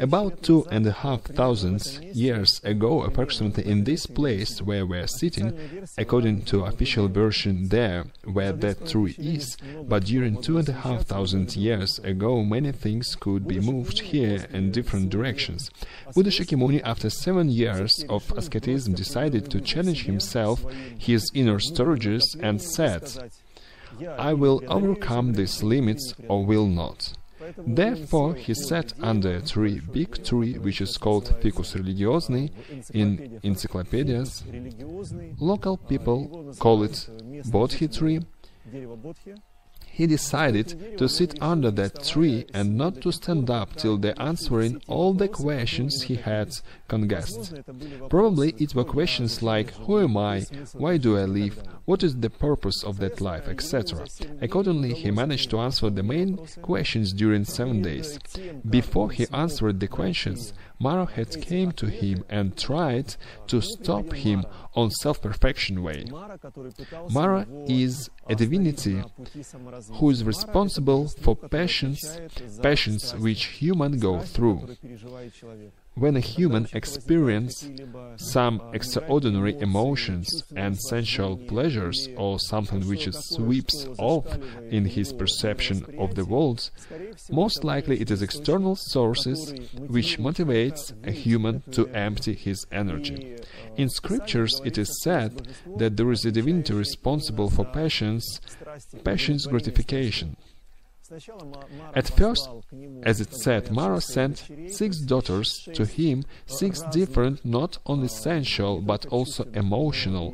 About 2,500 years ago, approximately in this place where we are sitting, according to official version there, where that tree is, but during 2,500 years ago many things could be moved here in different directions. Buddha Shakyamuni, after 7 years of asceticism, decided to challenge himself, his inner storages, and said, "I will overcome these limits or will not." Therefore, he sat under a tree, big tree, which is called Ficus religiosный in encyclopedias. Local people call it Bodhi tree. He decided to sit under that tree and not to stand up till the answering all the questions he had conguessed. Probably it were questions like, who am I, why do I live, what is the purpose of that life, etc. Accordingly, he managed to answer the main questions during 7 days. Before he answered the questions, Mara had came to him and tried to stop him on self-perfection way. Mara is a divinity who is responsible for passions which humans go through. When a human experiences some extraordinary emotions and sensual pleasures, or something which sweeps off in his perception of the world, most likely it is external sources which motivates a human to empty his energy. In scriptures it is said that there is a divinity responsible for passions gratification. At first, as it said, Mara sent 6 daughters to him, 6 different, not only sensual, but also emotional,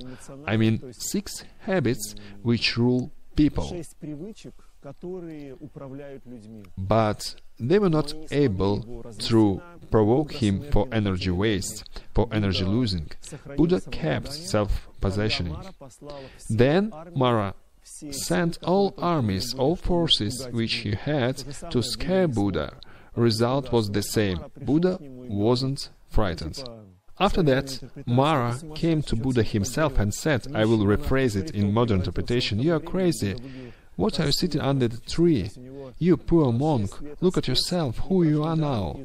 6 habits which rule people. But they were not able to provoke him for energy waste, for energy losing. Buddha kept self-possessioning. Then Mara sent all armies, all forces which he had to scare Buddha. Result was the same. Buddha wasn't frightened. After that, Mara came to Buddha himself and said, I will rephrase it in modern interpretation, "You are crazy. What are you sitting under the tree? You poor monk, look at yourself, who you are now."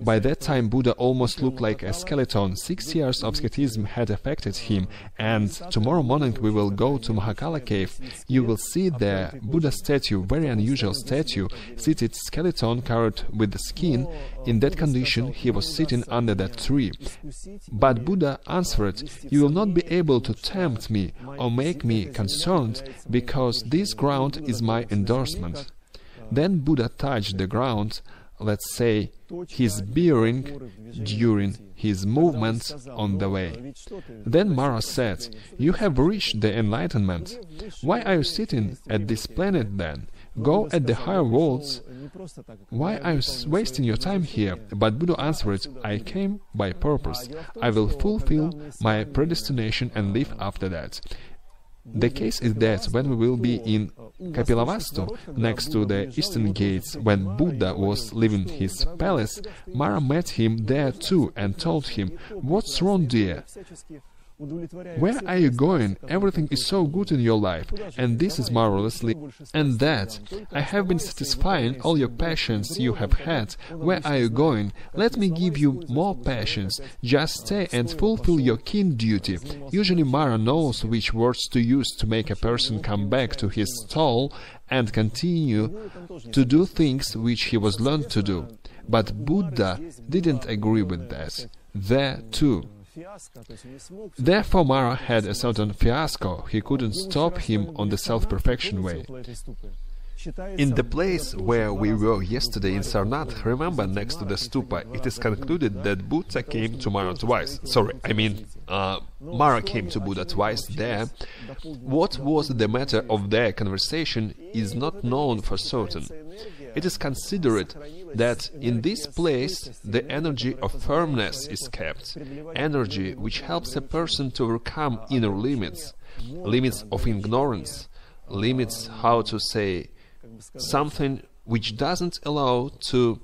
By that time Buddha almost looked like a skeleton. 6 years of asceticism had affected him, and tomorrow morning we will go to Mahakala cave. You will see there Buddha statue, very unusual statue, seated skeleton covered with the skin. In that condition he was sitting under that tree. But Buddha answered, "You will not be able to tempt me or make me concerned, because this ground is my endorsement." Then Buddha touched the ground, let's say, his bearing during his movement on the way. Then Mara said, "You have reached the enlightenment. Why are you sitting at this planet then? Go at the higher worlds. Why are you wasting your time here?" But Buddha answered, "I came by purpose. I will fulfill my predestination and live after that." The case is that when we will be in Kapilavastu, next to the eastern gates, when Buddha was leaving his palace, Mara met him there too and told him, "What's wrong, dear? Where are you going? Everything is so good in your life, and this is marvelously, and that. I have been satisfying all your passions you have had. Where are you going? Let me give you more passions. Just stay and fulfill your kin duty." Usually Mara knows which words to use to make a person come back to his stall and continue to do things which he was learned to do. But Buddha didn't agree with that. There too. Therefore Mara had a certain fiasco. He couldn't stop him on the self-perfection way. In the place where we were yesterday in Sarnath, remember, next to the stupa, it is concluded that Buddha came to Mara twice. Mara came to Buddha twice there. What was the matter of their conversation is not known for certain. It is considered that in this place the energy of firmness is kept, energy which helps a person to overcome inner limits, limits of ignorance, limits, how to say, something which doesn't allow to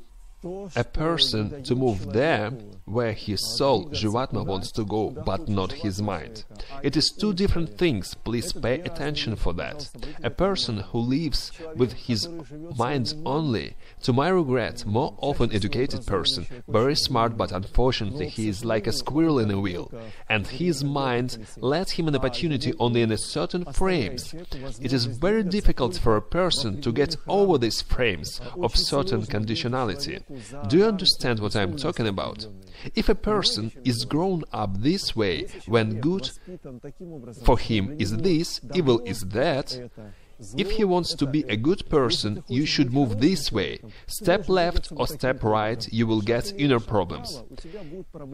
a person to move there where his soul, Jivatma, wants to go, but not his mind. It is two different things, please pay attention for that. A person who lives with his mind only, to my regret, more often educated person, very smart, but unfortunately he is like a squirrel in a wheel, and his mind lets him an opportunity only in a certain frames. It is very difficult for a person to get over these frames of certain conditionality. Do you understand what I am talking about? If a person is grown up this way, when good for him is this, evil is that, if he wants to be a good person, you should move this way. Step left or step right, you will get inner problems.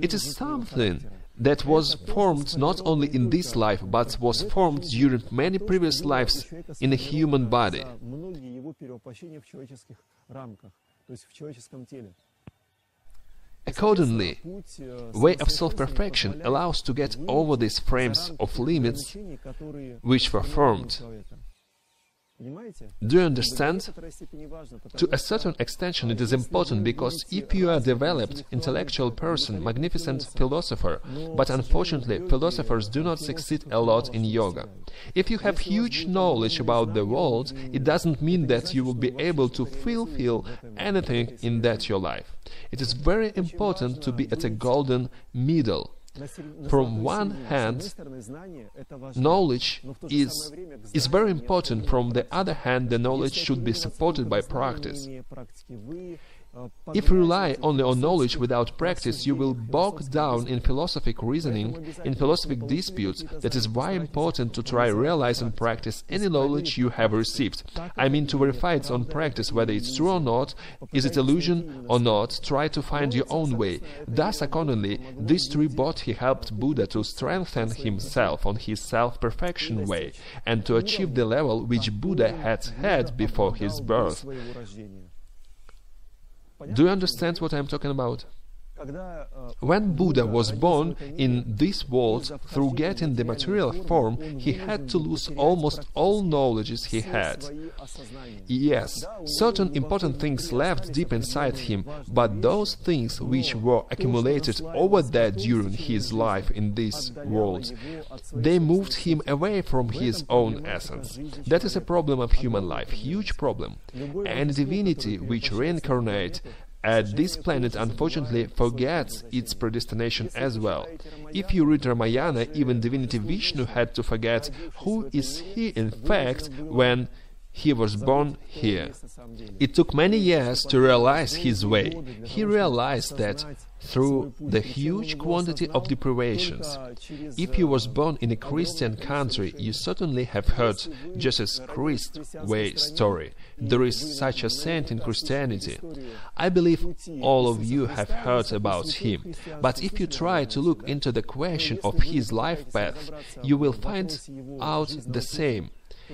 It is something that was formed not only in this life, but was formed during many previous lives in a human body. Accordingly, way of self-perfection allows to get over these frames of limits which were formed. Do you understand? To a certain extent it is important, because if you are a developed intellectual person, magnificent philosopher, but unfortunately philosophers do not succeed a lot in yoga. If you have huge knowledge about the world, it doesn't mean that you will be able to fulfill anything in that your life. It is very important to be at a golden middle. From one hand, knowledge is very important. From the other hand, the knowledge should be supported by practice. If you rely only on knowledge without practice, you will bog down in philosophic reasoning, in philosophic disputes. That is why important to try realize and practice any knowledge you have received. I mean to verify its own practice, whether it's true or not, is it illusion or not, try to find your own way. Thus, accordingly, these three bodhi helped Buddha to strengthen himself on his self-perfection way, and to achieve the level which Buddha had before his birth. Do you understand what I am talking about? When Buddha was born in this world, through getting the material form, he had to lose almost all knowledges he had. Yes, certain important things left deep inside him, but those things which were accumulated over there during his life in this world, they moved him away from his own essence. That is a problem of human life, huge problem. And divinity which reincarnate at this planet unfortunately forgets its predestination as well. If you read Ramayana, even divinity Vishnu had to forget who is he in fact when he was born here. It took many years to realize his way. He realized that through the huge quantity of deprivations. If you was born in a Christian country, you certainly have heard Jesus Christ's way story. There is such a saint in Christianity. I believe all of you have heard about him. But if you try to look into the question of his life path, you will find out the same.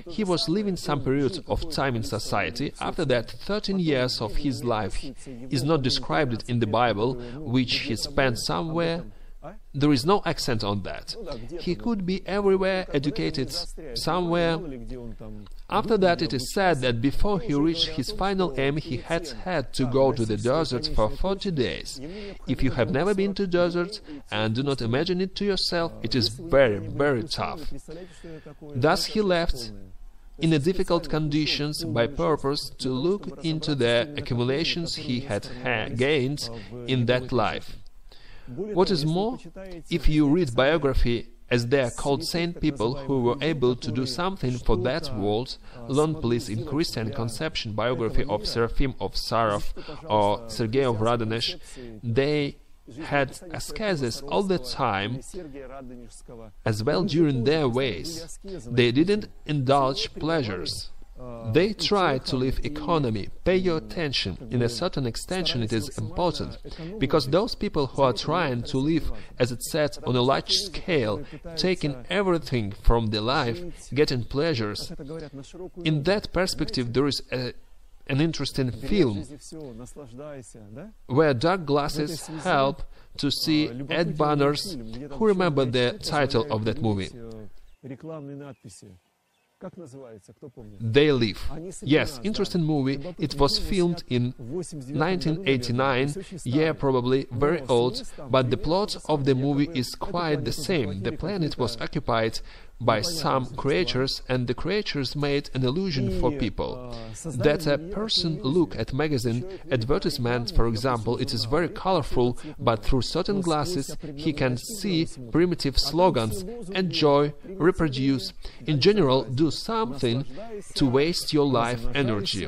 He was living some period of time in society. After that, 13 years of his life is not described in the Bible, which he spent somewhere. There is no accent on that. He could be everywhere, educated somewhere. After that, it is said that before he reached his final aim, he had to go to the desert for 40 days. If you have never been to desert and do not imagine it to yourself, it is very, very tough. Thus he left in a difficult conditions by purpose to look into the accumulations he had gained in that life. What is more, if you read biography, as they are called saint people who were able to do something for that world, learn please in Christian conception biography of Seraphim of Sarov or Sergei of Radonezh, they had ascesis all the time, as well during their ways. They didn't indulge pleasures. They tried to live economy. Pay your attention. In a certain extension it is important, because those people who are trying to live, as it said, on a large scale, taking everything from the life, getting pleasures, in that perspective there is an interesting film where dark glasses help to see ad banners. Who remember the title of that movie? They Live. Yes, interesting movie. It was filmed in 1989, yeah, probably very old, but the plot of the movie is quite the same. The planet was occupied by some creatures, and the creatures made an illusion for people. That a person look at magazine advertisement, for example, it is very colorful, but through certain glasses he can see primitive slogans: enjoy, reproduce, in general, do something to waste your life energy.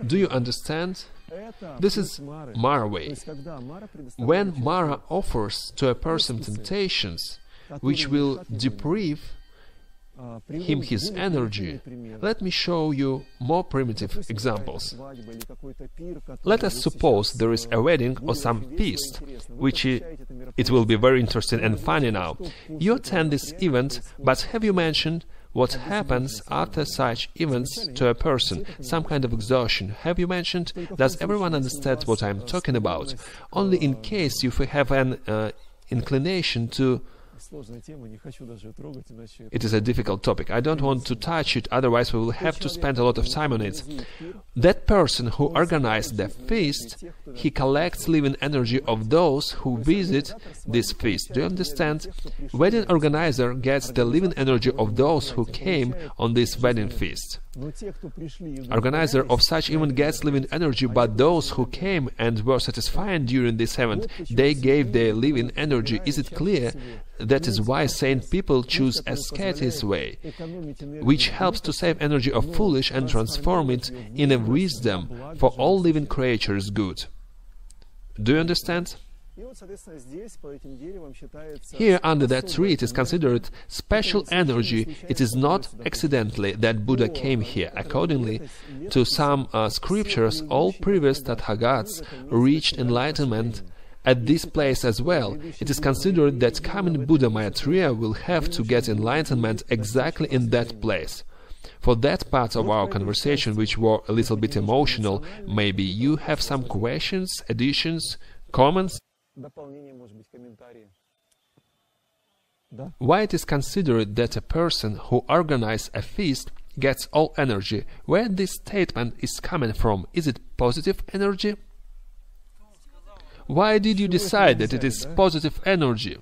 Do you understand? This is Mara way. When Mara offers to a person temptations which will deprive him his energy, let me show you more primitive examples. Let us suppose there is a wedding or some feast, which it will be very interesting and funny now. You attend this event, but have you mentioned what happens after such events to a person? Some kind of exhaustion. Have you mentioned? Does everyone understand what I'm talking about? Only in case you have an inclination to... It is a difficult topic. I don't want to touch it, otherwise we will have to spend a lot of time on it. That person who organized the feast, he collects living energy of those who visit this feast. Do you understand? Wedding organizer gets the living energy of those who came on this wedding feast. Organizer of such event gets living energy, but those who came and were satisfied during this event, they gave their living energy. Is it clear? That is why sane people choose ascetic way, which helps to save energy of foolish and transform it in a wisdom for all living creatures good. Do you understand? Here, under that tree, it is considered special energy. It is not accidentally that Buddha came here. Accordingly to some scriptures, all previous Tathagats reached enlightenment at this place as well. It is considered that coming Buddha Maitreya will have to get enlightenment exactly in that place. For that part of our conversation, which were a little bit emotional, maybe you have some questions, additions, comments? Why it is considered that a person who organizes a feast gets all energy? Where this statement is coming from? Is it positive energy? Why did you decide that it is positive energy?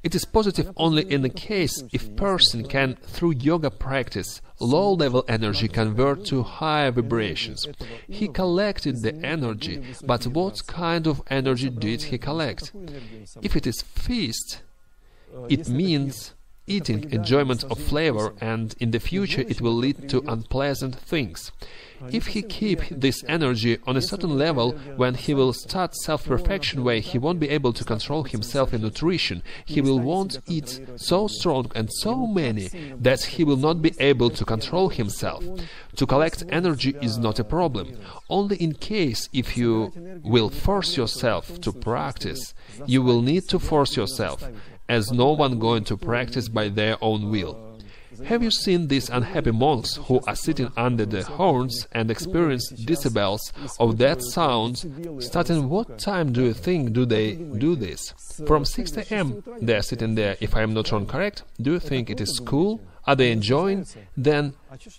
It is positive only in the case if person can, through yoga practice, low-level energy convert to higher vibrations. He collected the energy, but what kind of energy did he collect? If it is feast, it means eating, enjoyment of flavor, and in the future it will lead to unpleasant things. If he keep this energy on a certain level, when he will start self-perfection way, he won't be able to control himself in nutrition. He will want eat so strong and so many that he will not be able to control himself. To collect energy is not a problem. Only in case if you will force yourself to practice, you will need to force yourself, as no one going to practice by their own will. Have you seen these unhappy monks who are sitting under the horns and experience decibels of that sound? Starting what time do you think do they do this? From 6 a.m. they are sitting there, if I am not wrong, correct? Do you think it is cool? Are they enjoying? Then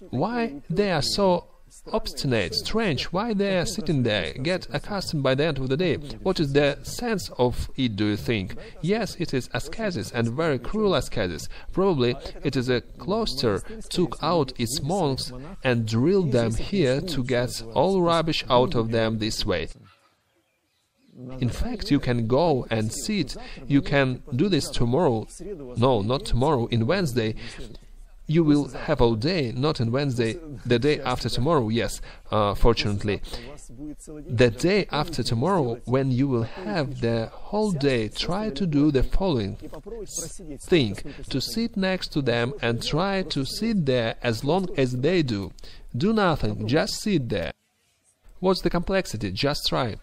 why they are so obstinate, strange, why they are sitting there? Get accustomed by the end of the day. What is the sense of it, do you think? Yes, it is ascesis, and very cruel ascesis. Probably it is a cloister took out its monks and drilled them here to get all rubbish out of them this way. In fact, you can go and sit. You can do this tomorrow. No, not tomorrow, in Wednesday. You will have all day, not on Wednesday, the day after tomorrow, yes, fortunately. The day after tomorrow, when you will have the whole day, try to do the following thing, to sit next to them and try to sit there as long as they do. Do nothing, just sit there. What's the complexity? Just try.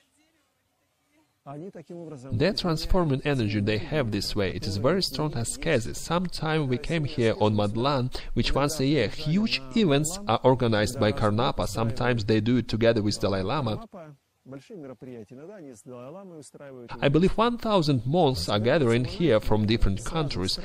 That transforming energy they have this way, it is very strong ascesis. Sometime we came here on Madlan, which once a year huge events are organized by Karnapa. Sometimes they do it together with Dalai Lama. I believe 1,000 monks are gathering here from different countries,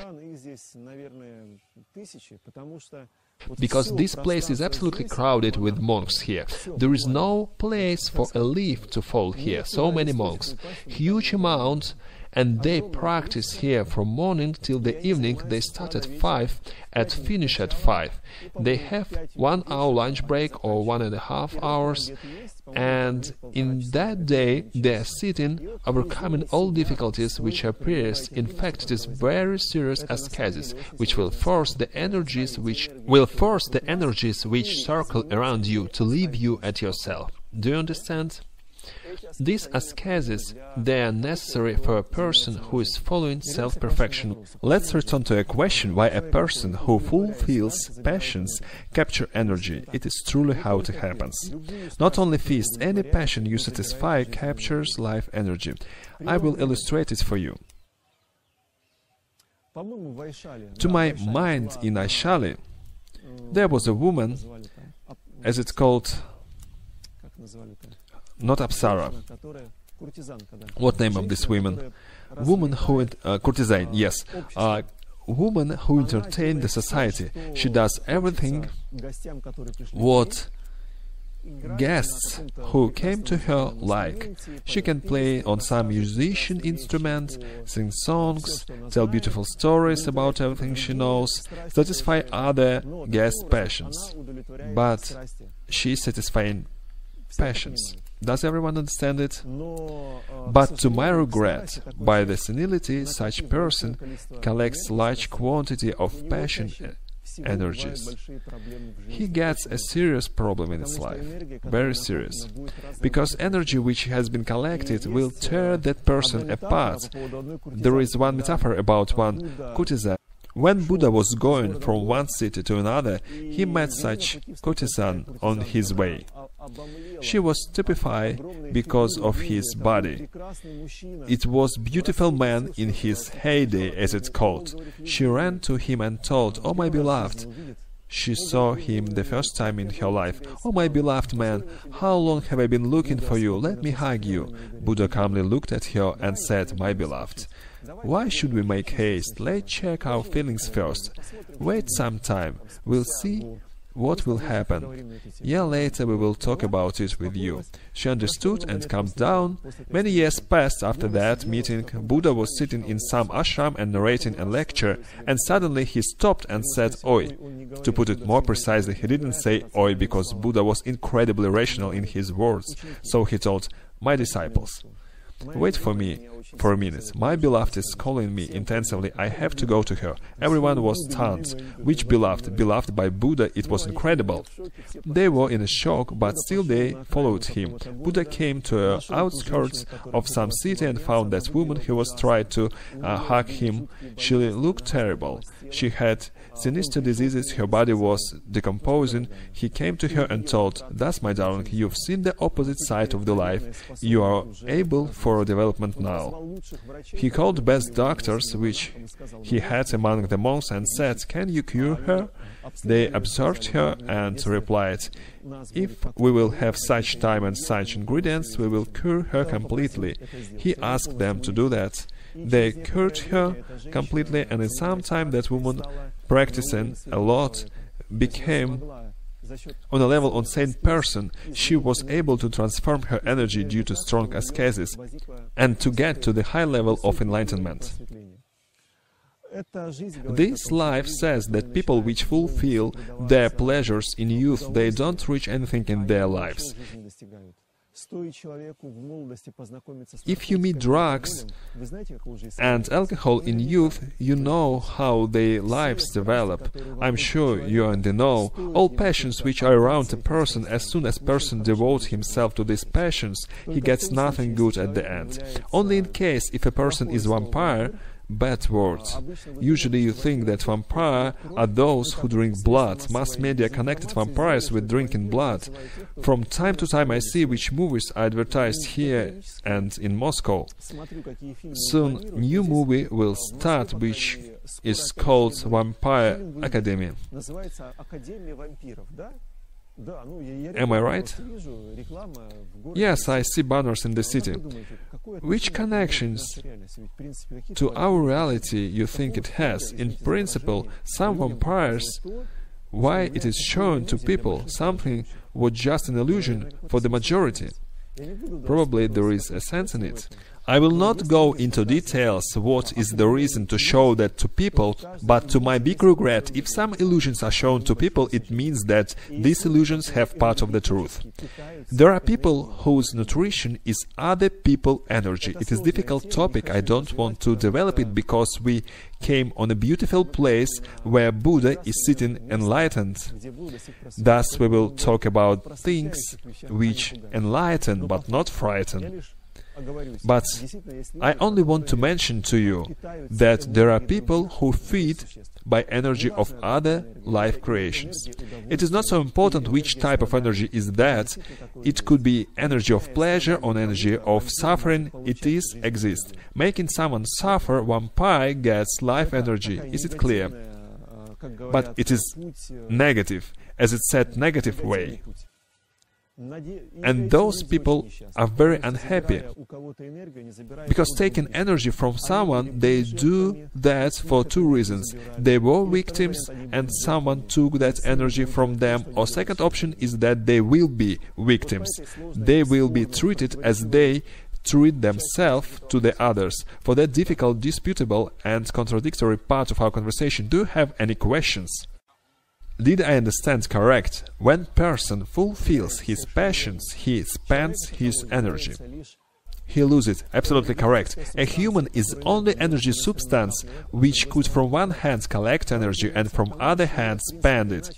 because this place is absolutely crowded with monks here. There is no place for a leaf to fall here. So many monks, huge amount, and they practice here from morning till the evening. They start at 5 and finish at 5. They have 1 hour lunch break or 1.5 hours, and in that day they are sitting, overcoming all difficulties which appears. In fact, it is very serious ascesis, which will force the energies which circle around you to leave you at yourself. Do you understand? These asceses, they are necessary for a person who is following self-perfection. Let's return to a question why a person who fulfills passions capture energy. It is truly how it happens. Not only feast, any passion you satisfy captures life energy. I will illustrate it for you. To my mind, in Aishali, there was a woman, as it's called, not Apsara. What name of this woman? Woman who courtesan, yes. Woman who entertained the society. She does everything what guests who came to her like. She can play on some musician instrument, sing songs, tell beautiful stories about everything she knows, satisfy other guests' passions. But she is satisfying passions. Does everyone understand it? But to my regret, by the senility, such person collects large quantity of passion energies. He gets a serious problem in his life, very serious, because energy which has been collected will tear that person apart. There is one metaphor about one courtesan. When Buddha was going from one city to another, he met such courtesan on his way. She was stupefied because of his body. It was beautiful man in his heyday, as it's called. She ran to him and told, "Oh, my beloved." She saw him the first time in her life. "Oh, my beloved man, how long have I been looking for you? Let me hug you." Buddha calmly looked at her and said, "My beloved, why should we make haste? Let's check our feelings first. Wait some time. We'll see what will happen. A year later we will talk about it with you." She understood and calmed down. Many years passed after that meeting. Buddha was sitting in some ashram and narrating a lecture, and suddenly he stopped and said, "Oi." To put it more precisely, he didn't say "Oi" because Buddha was incredibly rational in his words, so he told, "My disciples, wait for me for a minute. My beloved is calling me intensively. I have to go to her." Everyone was stunned. Which beloved? Beloved by Buddha. It was incredible. They were in a shock, but still they followed him. Buddha came to the outskirts of some city and found that woman who was trying to hug him. She looked terrible. She had sinister diseases, her body was decomposing. He came to her and told, "Thus, my darling, you've seen the opposite side of the life. You are able for development now." He called best doctors which he had among the monks and said, "Can you cure her?" They observed her and replied, "If we will have such time and such ingredients, we will cure her completely." He asked them to do that. They cured her completely, and in some time that woman, practicing a lot, became on a level on sane person. She was able to transform her energy due to strong ascesis and to get to the high level of enlightenment. This life says that people which fulfill their pleasures in youth, they don't reach anything in their lives. If you meet drugs and alcohol in youth, you know how their lives develop. I'm sure you are in the know. All passions which are around a person, as soon as person devotes himself to these passions, he gets nothing good at the end. Only in case if a person is vampire, bad words. Usually you think that vampires are those who drink blood. Mass media connected vampires with drinking blood. From time to time I see which movies are advertised here and in Moscow. Soon new movie will start which is called Vampire Academy. Am I right? Yes, I see banners in the city. Which connections to our reality you think it has? In principle, some vampires, why it is shown to people something was just an illusion for the majority? Probably there is a sense in it. I will not go into details what is the reason to show that to people, but to my big regret, if some illusions are shown to people, it means that these illusions have part of the truth. There are people whose nutrition is other people's energy. It is a difficult topic, I don't want to develop it because we came on a beautiful place where Buddha is sitting enlightened. Thus we will talk about things which enlighten but not frighten. But I only want to mention to you that there are people who feed by energy of other life creations. It is not so important which type of energy is that. It could be energy of pleasure or energy of suffering. It exists. Making someone suffer, vampire gets life energy. Is it clear? But it is negative, as it said, negative way. And those people are very unhappy, because taking energy from someone, they do that for two reasons. They were victims and someone took that energy from them, or second option is that they will be victims. They will be treated as they treat themselves to the others. For that difficult, disputable and contradictory part of our conversation, do you have any questions? Did I understand correct? When person fulfills his passions, he spends his energy. He loses it. Absolutely correct. A human is only energy substance which could from one hand collect energy and from other hand spend it.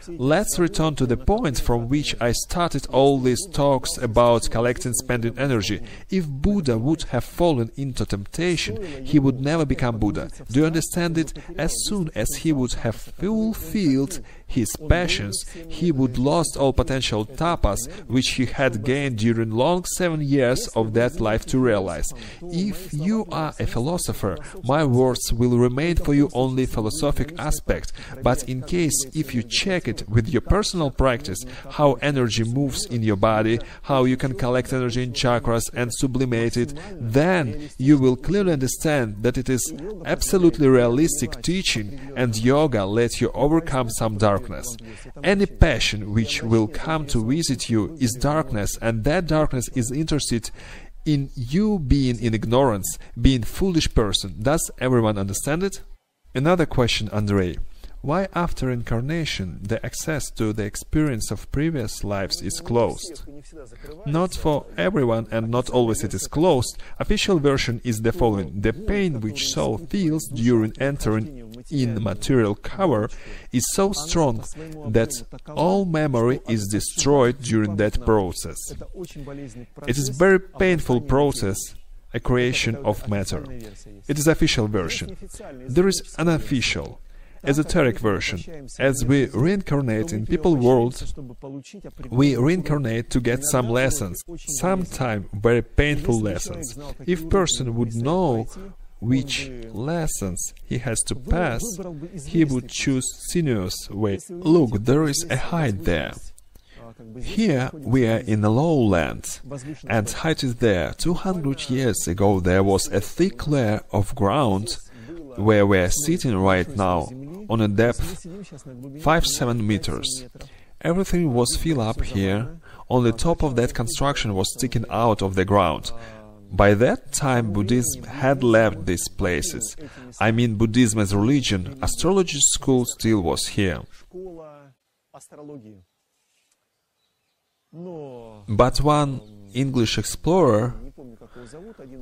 Let's return to the point from which I started all these talks about collecting spending energy. If Buddha would have fallen into temptation, he would never become Buddha. Do you understand it? As soon as he would have fulfilled his passions, he would lost all potential tapas which he had gained during long 7 years of that life to realize. If you are a philosopher, my words will remain for you only philosophic aspect, but in case if you check it with your personal practice, how energy moves in your body, how you can collect energy in chakras and sublimate it, then you will clearly understand that it is absolutely realistic teaching, and yoga lets you overcome some darkness. Any passion which will come to visit you is darkness, and that darkness is interested in you being in ignorance, being foolish person. Does everyone understand it? Another question, Andrey. Why after incarnation the access to the experience of previous lives is closed? Not for everyone and not always it is closed. Official version is the following. The pain which soul feels during entering in material cover is so strong that all memory is destroyed during that process. It is a very painful process, a creation of matter. It is official version. There is unofficial, esoteric version. As we reincarnate in people world, we reincarnate to get some lessons, sometimes very painful lessons. If person would know which lessons he has to pass, he would choose sinuous way. Look, there is a height there. Here we are in a lowland, and height is there. 200 years ago there was a thick layer of ground where we are sitting right now, on a depth 5-7 meters. Everything was filled up here. On the top of that construction was sticking out of the ground. By that time Buddhism had left these places. I mean Buddhism as religion. Astrology school still was here. But one English explorer,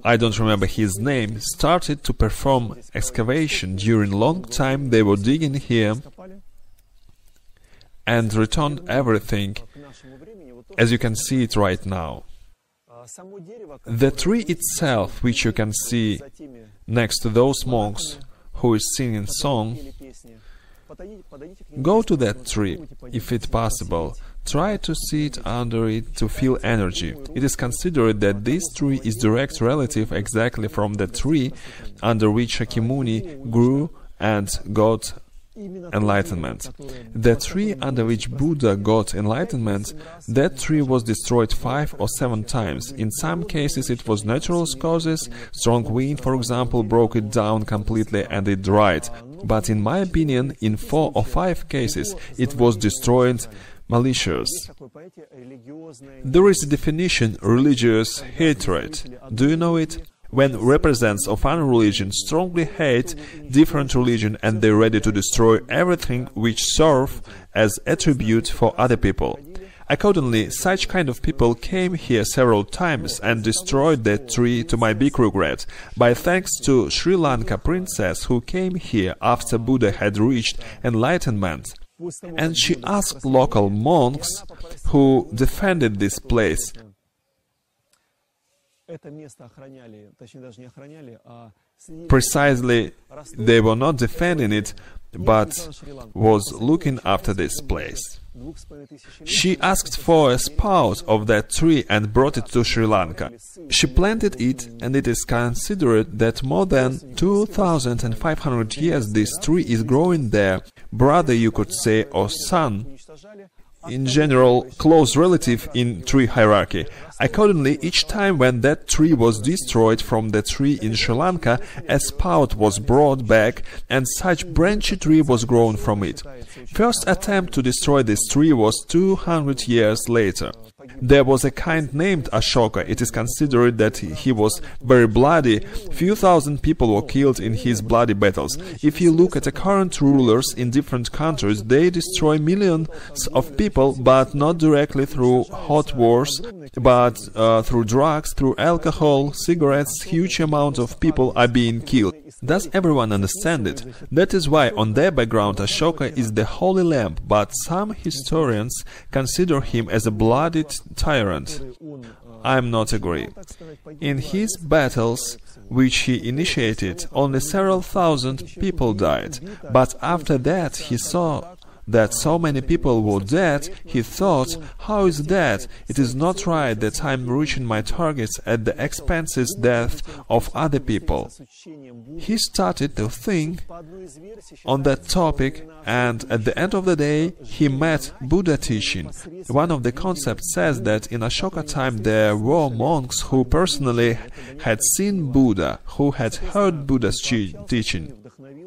I don't remember his name, started to perform excavation. During long time they were digging here and returned everything, as you can see it right now. The tree itself, which you can see next to those monks who is singing song, go to that tree, if it's possible. Try to sit under it to feel energy. It is considered that this tree is direct relative exactly from the tree under which Shakyamuni grew and got enlightenment. The tree under which Buddha got enlightenment, that tree was destroyed 5 or 7 times. In some cases it was natural causes, strong wind, for example, broke it down completely and it dried. But in my opinion, in 4 or 5 cases it was destroyed malicious. There is a definition, religious hatred. Do you know it? When representatives of one religion strongly hate different religion and they're ready to destroy everything which serve as attribute for other people. Accordingly, such kind of people came here several times and destroyed that tree to my big regret, by thanks to Sri Lanka princess who came here after Buddha had reached enlightenment. And she asked local monks who defended this place. Precisely, they were not defending it, but was looking after this place. She asked for a spout of that tree and brought it to Sri Lanka. She planted it, and it is considered that more than 2,500 years this tree is growing there, brother, you could say, or son, in general, close relative in tree hierarchy. Accordingly, each time when that tree was destroyed from the tree in Sri Lanka, a spout was brought back and such branchy tree was grown from it. First attempt to destroy this tree was 200 years later. There was a kind named Ashoka. It is considered that he was very bloody. Few thousand people were killed in his bloody battles. If you look at the current rulers in different countries, they destroy millions of people, but not directly through hot wars, but through drugs, through alcohol, cigarettes. Huge amount of people are being killed. Does everyone understand it? That is why on their background Ashoka is the holy lamb, but some historians consider him as a bloody tyrant. I am not agree. In his battles, which he initiated, only several thousand people died, but after that he saw that so many people were dead. He thought, how is that? It is not right that I am reaching my targets at the expenses death of other people. He started to think on that topic, and at the end of the day he met Buddha teaching. One of the concepts says that in Ashoka time there were monks who personally had seen Buddha, who had heard Buddha's teaching.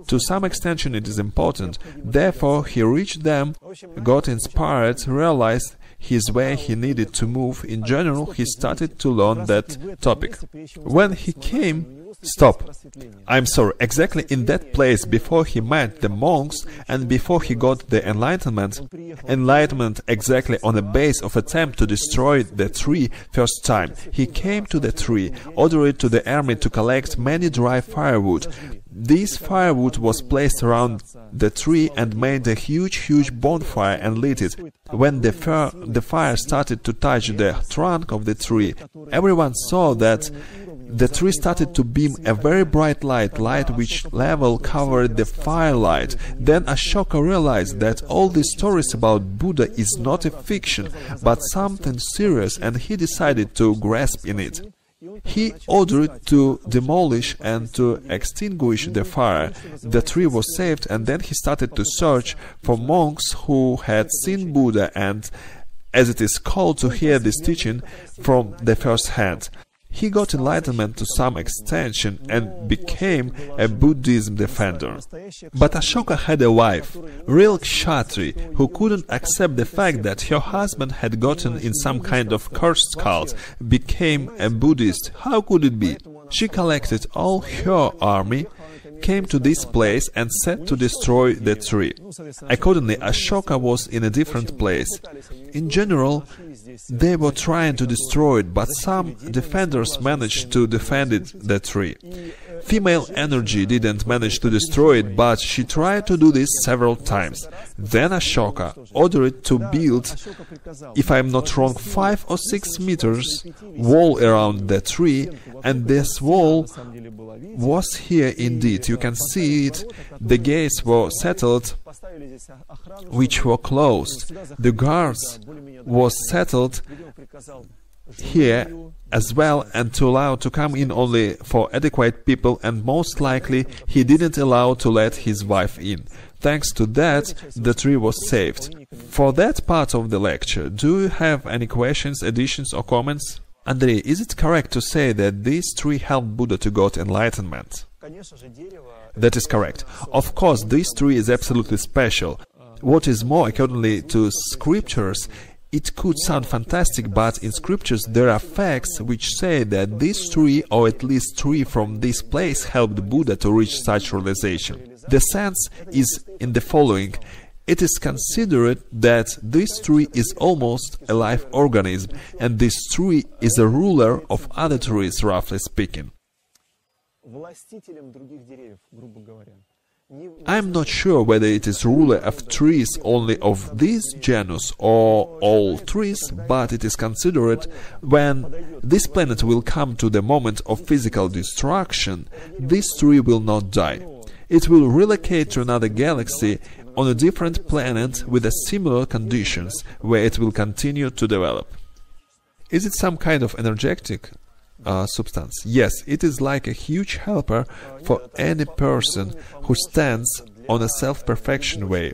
To some extent it is important. Therefore he reached them, got inspired, realized his way he needed to move. In general, he started to learn that topic. When he came, I'm sorry, exactly in that place before he met the monks and before he got the enlightenment exactly on the base of attempt to destroy the tree first time. He came to the tree, ordered to the army to collect many dry firewood. This firewood was placed around the tree and made a huge bonfire and lit it. When the fire started to touch the trunk of the tree, everyone saw that the tree started to beam a very bright light which level covered the firelight. Then Ashoka realized that all these stories about Buddha is not a fiction, but something serious, and he decided to grasp in it. He ordered to demolish and to extinguish the fire. The tree was saved, and then he started to search for monks who had seen Buddha and, as it is called, to hear this teaching from the first hand. He got enlightenment to some extension and became a Buddhism defender. But Ashoka had a wife, real kshatri, who couldn't accept the fact that her husband had gotten in some kind of cursed cult, became a Buddhist. How could it be? She collected all her army, came to this place and set to destroy the tree. Accordingly, Ashoka was in a different place. In general, they were trying to destroy it, but some defenders managed to defend the tree. Female energy didn't manage to destroy it, but she tried to do this several times. Then Ashoka ordered to build, if I am not wrong, 5 or 6 meters wall around the tree, and this wall was here indeed. You can see it. The gates were settled, which were closed. The guards was settled here as well, and to allow to come in only for adequate people, and most likely he didn't allow to let his wife in. thanks to that, the tree was saved. For that part of the lecture, do you have any questions, additions or comments? Andrey, is it correct to say that this tree helped Buddha to get enlightenment? That is correct. Of course, this tree is absolutely special. What is more, accordingly to scriptures, it could sound fantastic, but in scriptures there are facts which say that this tree, or at least tree from this place, helped Buddha to reach such realization. The sense is in the following. It is considered that this tree is almost a live organism, and this tree is a ruler of other trees, roughly speaking. I am not sure whether it is ruler of trees only of this genus or all trees, but it is considered when this planet will come to the moment of physical destruction, this tree will not die. It will relocate to another galaxy on a different planet with similar conditions, where it will continue to develop. Is it some kind of energetic substance? Yes, it is like a huge helper for any person who stands on a self-perfection way.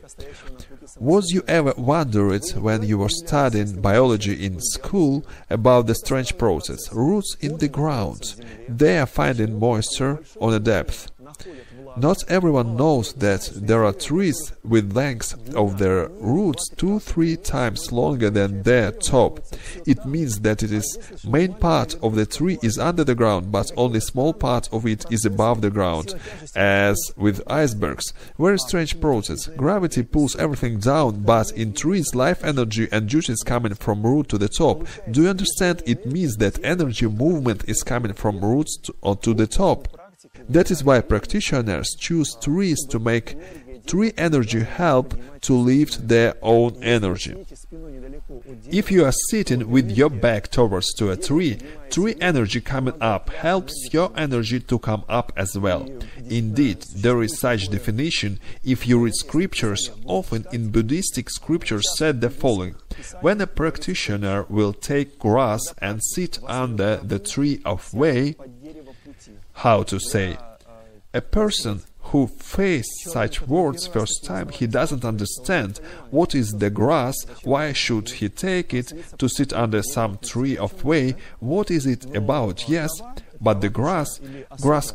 Was you ever wondered when you were studying biology in school about the strange process? Roots in the ground. They are finding moisture on a depth. Not everyone knows that there are trees with lengths of their roots 2-3 times longer than their top. It means that it is main part of the tree is under the ground, but only small part of it is above the ground, as with icebergs. Very strange process. Gravity pulls everything down, but in trees life energy and juice is coming from root to the top. Do you understand? It means that energy movement is coming from roots to the top. That is why practitioners choose trees to make tree energy help to lift their own energy. If you are sitting with your back towards to a tree, tree energy coming up helps your energy to come up as well. Indeed, there is such definition. If you read scriptures, often in Buddhistic scriptures said the following: when a practitioner will take grass and sit under the tree of way, how to say, a person who faced such words first time, he doesn't understand what is the grass, why should he take it to sit under some tree of way, what is it about, yes, but the grass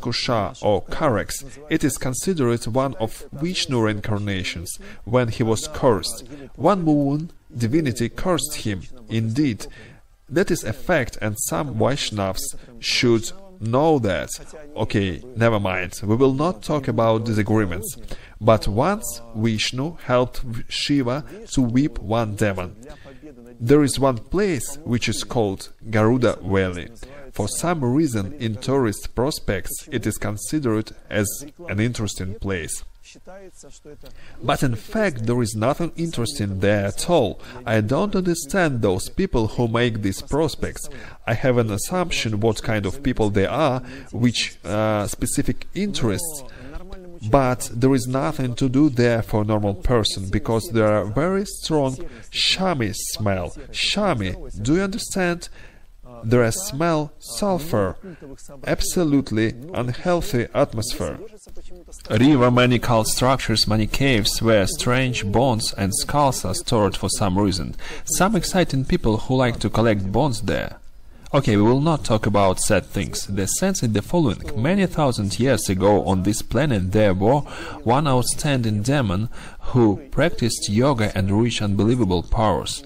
kusha or carex, it is considered one of Vishnu reincarnations, when he was cursed. One woman divinity cursed him, indeed. That is a fact, and some Vaishnavas should know that. Okay, never mind, we will not talk about disagreements. But once Vishnu helped Shiva to whip one demon. There is one place which is called Garuda Valley. For some reason, in tourist prospects, it is considered as an interesting place. But in fact, there is nothing interesting there at all. I don't understand those people who make these prospects. I have an assumption what kind of people they are, which specific interests. But there is nothing to do there for a normal person, because there are very strong shami smell. Shami, do you understand? There is smell sulfur, absolutely unhealthy atmosphere. River, many cult structures, many caves where strange bones and skulls are stored for some reason. Some exciting people who like to collect bones there. Okay, we will not talk about sad things. The sense is the following. Many thousand years ago on this planet there were one outstanding demon who practiced yoga and reached unbelievable powers.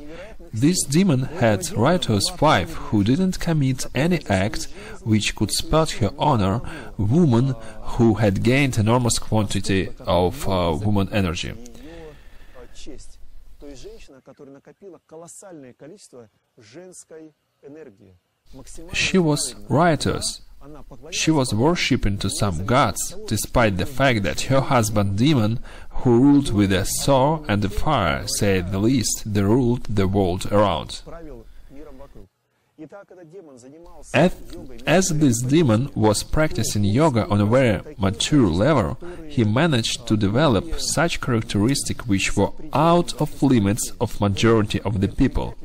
This demon had riotous wife who didn't commit any act which could spurt her honor, woman who had gained enormous quantity of woman energy. She was riotous. She was worshipping to some gods, despite the fact that her husband demon, who ruled with a sword and a fire, say the least, they ruled the world around. As this demon was practicing yoga on a very mature level, he managed to develop such characteristics which were out of limits of majority of the people.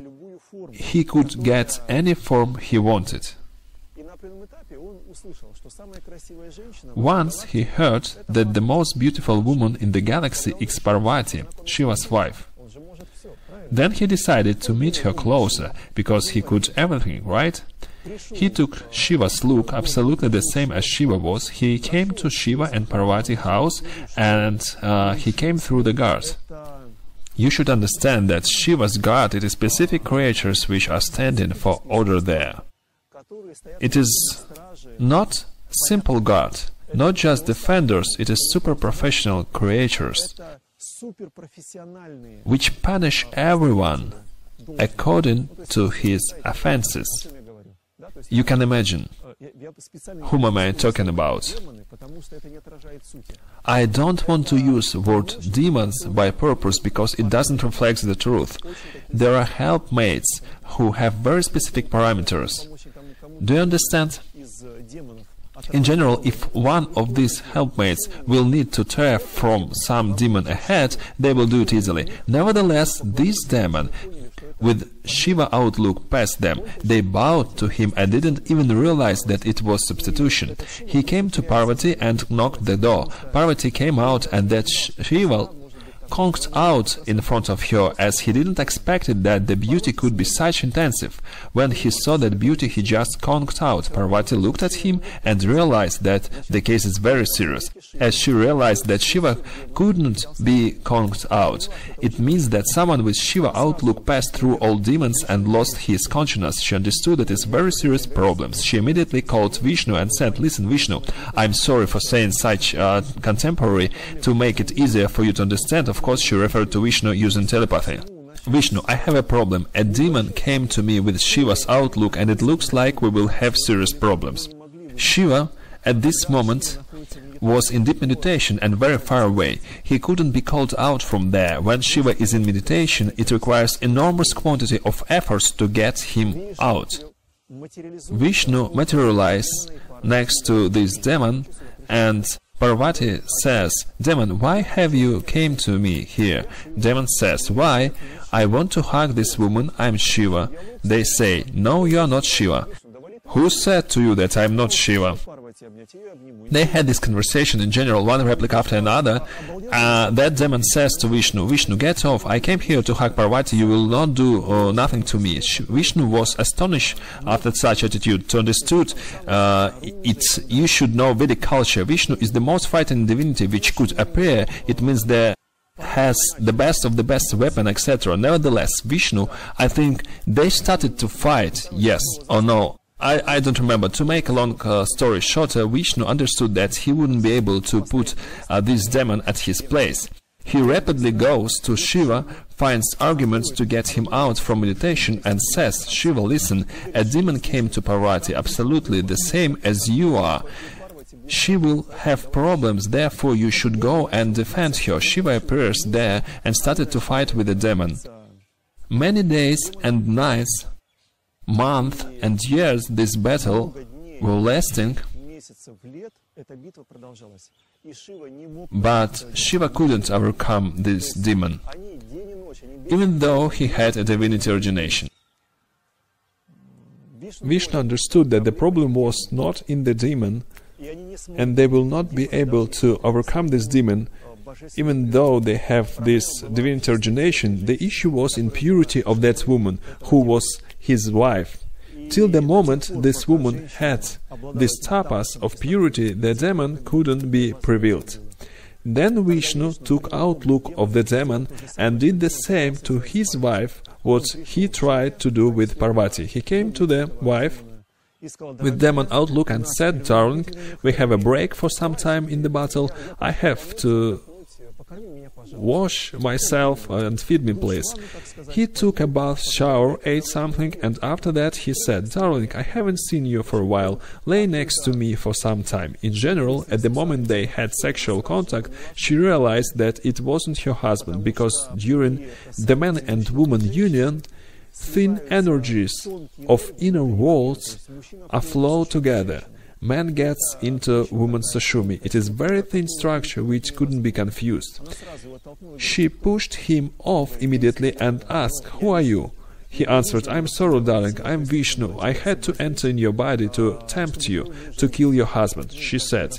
He could get any form he wanted. Once he heard that the most beautiful woman in the galaxy is Parvati, Shiva's wife. Then he decided to meet her closer, because he could everything, right? He took Shiva's look, absolutely the same as Shiva was. He came to Shiva and Parvati house, and he came through the guard. You should understand that Shiva's guard is specific creatures which are standing for order there. It is not simple guard, not just defenders, it is super professional creatures which punish everyone according to his offenses. You can imagine whom am I talking about. I don't want to use word demons by purpose because it doesn't reflect the truth. There are helpmates who have very specific parameters. Do you understand? In general, if one of these helpmates will need to tear from some demon ahead, they will do it easily. Nevertheless, this demon, with Shiva outlook past them, they bowed to him and didn't even realize that it was substitution. He came to Parvati and knocked the door. Parvati came out, and that Shiva conked out in front of her, as he didn't expect it that the beauty could be such intensive. When he saw that beauty, he just conked out. Parvati looked at him and realized that the case is very serious. As she realized that Shiva couldn't be conked out, it means that someone with Shiva outlook passed through all demons and lost his consciousness. She understood that it's very serious problems. She immediately called Vishnu and said, "Listen, Vishnu, I'm sorry for saying such contemporary to make it easier for you to understand." Of course, she referred to Vishnu using telepathy. "Vishnu, I have a problem. A demon came to me with Shiva's outlook, and it looks like we will have serious problems." Shiva, at this moment, was in deep meditation and very far away. He couldn't be called out from there. When Shiva is in meditation, it requires enormous quantity of efforts to get him out. Vishnu materialized next to this demon, and Parvati says, "Demon, why have you came to me here?" Demon says, "Why? I want to hug this woman, I'm Shiva." They say, "No, you are not Shiva." "Who said to you that I'm not Shiva?" They had this conversation in general, one replica after another. That demon says to Vishnu, "Vishnu, get off. I came here to hug Parvati. You will not do nothing to me." Vishnu was astonished after such attitude. To understood, you should know Vedic culture. Vishnu is the most frightening divinity which could appear. It means there has the best of the best weapon, etc. Nevertheless, Vishnu, I think they started to fight, yes or no. I don't remember. To make a long story shorter, Vishnu understood that he wouldn't be able to put this demon at his place. He rapidly goes to Shiva, finds arguments to get him out from meditation, and says, "Shiva, listen, a demon came to Parvati, absolutely the same as you are. She will have problems, therefore you should go and defend her." Shiva appears there and started to fight with the demon. Many days and nights, months and years, this battle were lasting, but Shiva couldn't overcome this demon, even though he had a divinity origination. Vishnu understood that the problem was not in the demon, and they will not be able to overcome this demon, even though they have this divinity origination. The issue was in purity of that woman, who was his wife. Till the moment this woman had this tapas of purity, the demon couldn't be prevailed. Then Vishnu took outlook of the demon and did the same to his wife, what he tried to do with Parvati. He came to the wife with demon outlook and said, "Darling, we have a break for some time in the battle. I have to wash myself and feed me, please." He took a bath, shower, ate something, and after that he said, "Darling, I haven't seen you for a while. Lay next to me for some time." In general, at the moment they had sexual contact, she realized that it wasn't her husband, because during the man and woman union, thin energies of inner worlds are flow together. Man gets into woman's sushumi. It is very thin structure which couldn't be confused. She pushed him off immediately and asked, "Who are you?" He answered, "I'm sorry, darling, I'm Vishnu. I had to enter in your body to tempt you, to kill your husband." She said,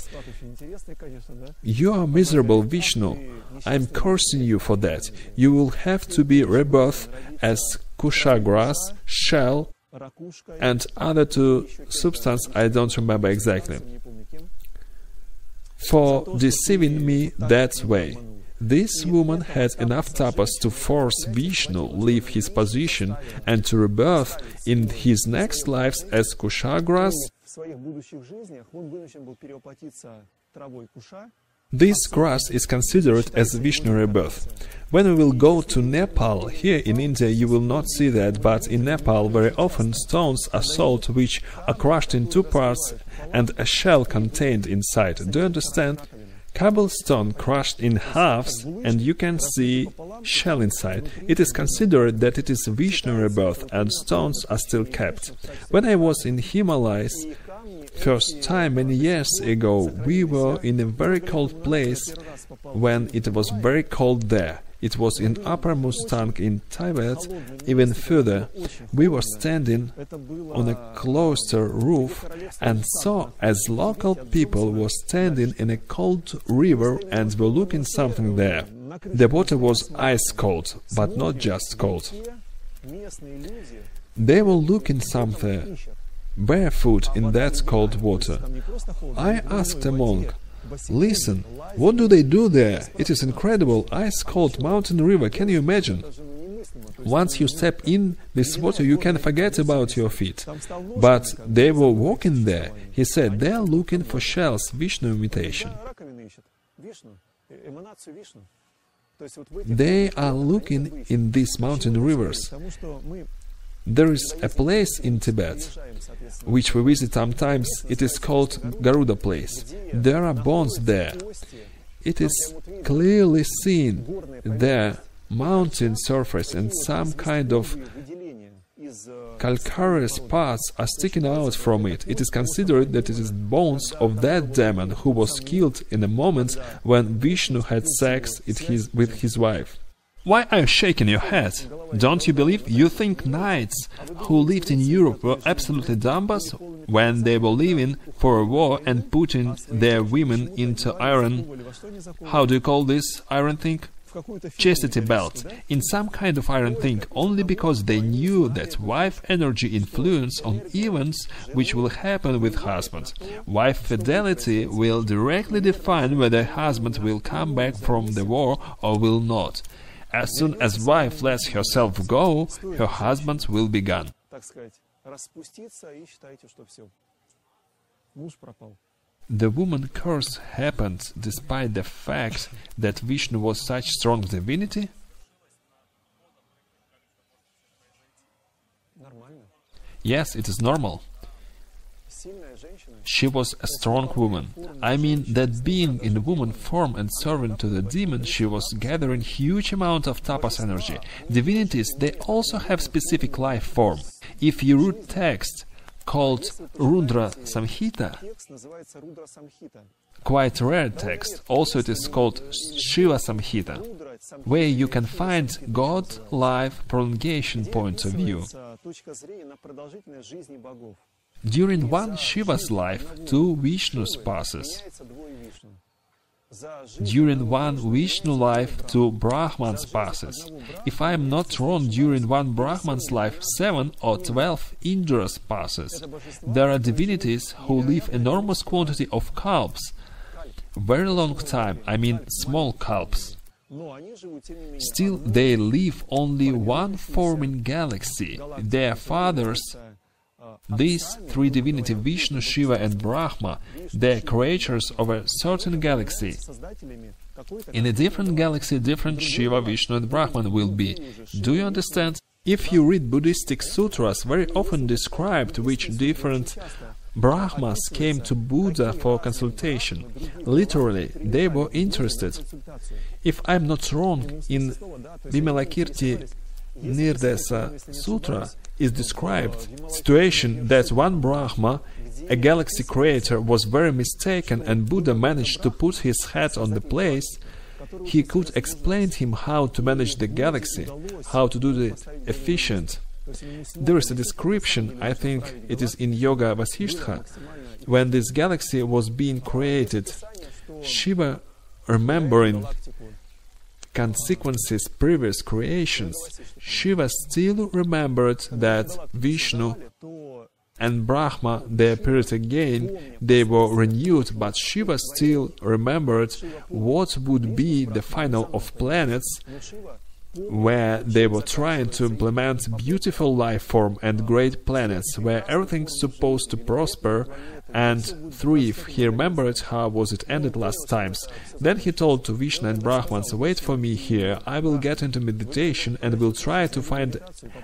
"You are miserable, Vishnu. I'm cursing you for that. You will have to be rebirthed as kusha grass, shell, and other two substance I don't remember exactly, for deceiving me that way." This woman had enough tapas to force Vishnu leave his position and to rebirth in his next lives as kusha grass. This grass is considered as Vishnu rebirth. When we will go to Nepal, here in India you will not see that, but in Nepal very often stones are sold which are crushed in two parts and a shell contained inside. Do you understand? Cobblestone crushed in halves and you can see shell inside. It is considered that it is Vishnu rebirth and stones are still kept. When I was in Himalayas first time many years ago, we were in a very cold place when it was very cold there. It was in Upper Mustang in Tibet, even further. We were standing on a cloister roof and saw as local people were standing in a cold river and were looking something there. The water was ice cold, but not just cold. They were looking something barefoot in that cold water. I asked a monk, "Listen, what do they do there? It is incredible, ice-cold mountain river, can you imagine? Once you step in this water, you can forget about your feet." But they were walking there. He said, "They are looking for shells, Vishnu imitation. They are looking in these mountain rivers." There is a place in Tibet, which we visit sometimes. It is called Garuda place. There are bones there. It is clearly seen there, mountain surface and some kind of calcareous parts are sticking out from it. It is considered that it is bones of that demon who was killed in a moment when Vishnu had sex with his wife. Why are you shaking your head? Don't you believe? You think knights who lived in Europe were absolutely dumbbas when they were leaving for a war and putting their women into iron, how do you call this iron thing? Chastity belt, in some kind of iron thing, only because they knew that wife energy influence on events which will happen with husband. Wife fidelity will directly define whether husband will come back from the war or will not. As soon as wife lets herself go, her husband will be gone. The woman curse happened despite the fact that Vishnu was such strong divinity? Yes, it is normal. She was a strong woman. I mean that being in woman form and serving to the demon, she was gathering huge amount of tapas energy. Divinities, they also have specific life form. If you read text called Rudra Samhita, quite rare text, also it is called Shiva Samhita, where you can find God-life prolongation point of view. During one Shiva's life, two Vishnus passes. During one Vishnu life, two Brahmans passes. If I am not wrong, during one Brahman's life, 7 or 12 Indras passes. There are divinities who live enormous quantity of kalps, very long time, I mean small kalps. Still, they live only one forming galaxy. Their fathers, these three divinities, Vishnu, Shiva and Brahma, they are creators of a certain galaxy. In a different galaxy, different Shiva, Vishnu and Brahman will be. Do you understand? If you read Buddhistic sutras, very often described which different Brahmas came to Buddha for consultation. Literally, they were interested. If I am not wrong, in Vimalakirti Nirdesa Sutra is described situation that one Brahma, a galaxy creator, was very mistaken and Buddha managed to put his head on the place. He could explain him how to manage the galaxy, how to do it efficient. There is a description, I think it is in Yoga Vasishtha, when this galaxy was being created. Shiva, remembering consequences previous creations, Shiva still remembered that Vishnu and Brahma, they appeared again, they were renewed, but Shiva still remembered what would be the final of planets, where they were trying to implement beautiful life form and great planets, where everything's supposed to prosper and thrive. He remembered how was it ended last times. Then he told to Vishnu and Brahmans, wait for me here, I will get into meditation and will try to find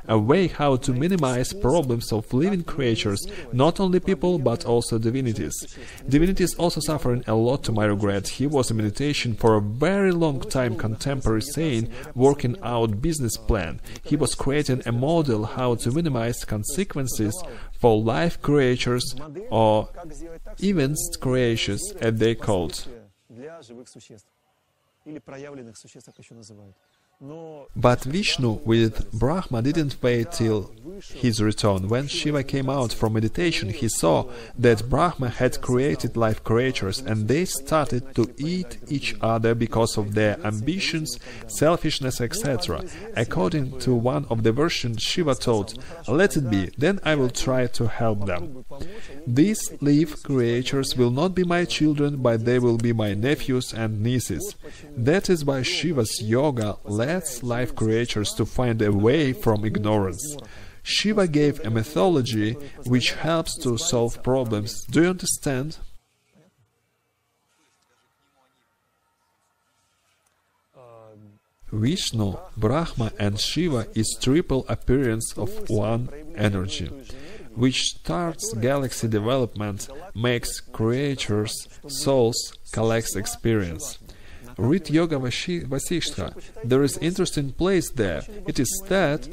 a way how to minimize problems of living creatures, not only people but also divinities. Divinities also suffering a lot to my regret. He was in meditation for a very long time, contemporary saying, working out business plan. He was creating a model how to minimize consequences for life creatures or events creatures, as they called. But Vishnu with Brahma didn't wait till his return. When Shiva came out from meditation, he saw that Brahma had created life creatures and they started to eat each other because of their ambitions, selfishness, etc. According to one of the versions, Shiva told, let it be, then I will try to help them. These live creatures will not be my children, but they will be my nephews and nieces. That is why Shiva's yoga lets life creatures to find a way from ignorance. Shiva gave a mythology which helps to solve problems. Do you understand? Vishnu, Brahma and Shiva is triple appearance of one energy, which starts galaxy development, makes creatures, souls, collects experience. Read Yoga Vasishtha. There is interesting place there. It is that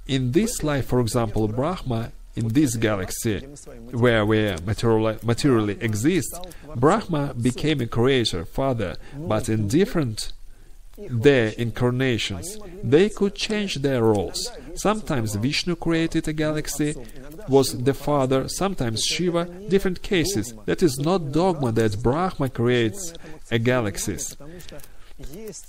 in this life, for example, Brahma, in this galaxy, where we materially exist, Brahma became a creator, father, but in different their incarnations, they could change their roles. Sometimes Vishnu created a galaxy, was the father, sometimes Shiva, different cases. That is not dogma that Brahma creates a galaxies.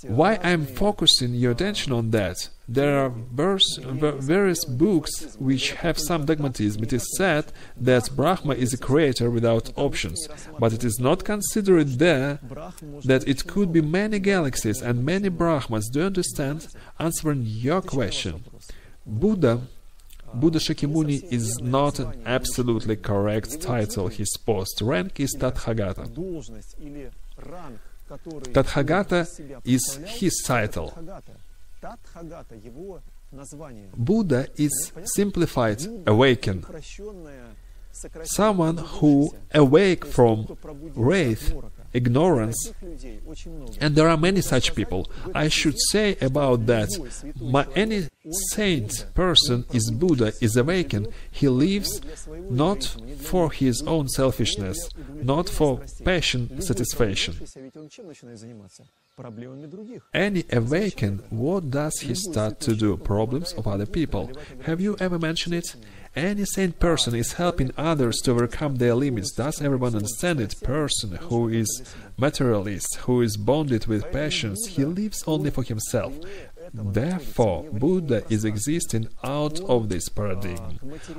Why I am focusing your attention on that? There are various books which have some dogmatism. It is said that Brahma is a creator without options, but it is not considered there that it could be many galaxies and many Brahmas. Do you understand? Answering your question, Buddha Shakyamuni is not an absolutely correct title. His post rank is Tathagata. Tathagata is his title. Buddha is simplified, awaken. Someone who awake from wraith, ignorance, and there are many such people. I should say about that, any saint person is Buddha, is awakened. He lives not for his own selfishness, not for passion satisfaction. Any awakened, what does he start to do? Problems of other people. Have you ever mentioned it? Any sane person is helping others to overcome their limits. Does everyone understand it? Person who is materialist, who is bonded with passions, he lives only for himself. Therefore, Buddha is existing out of this paradigm,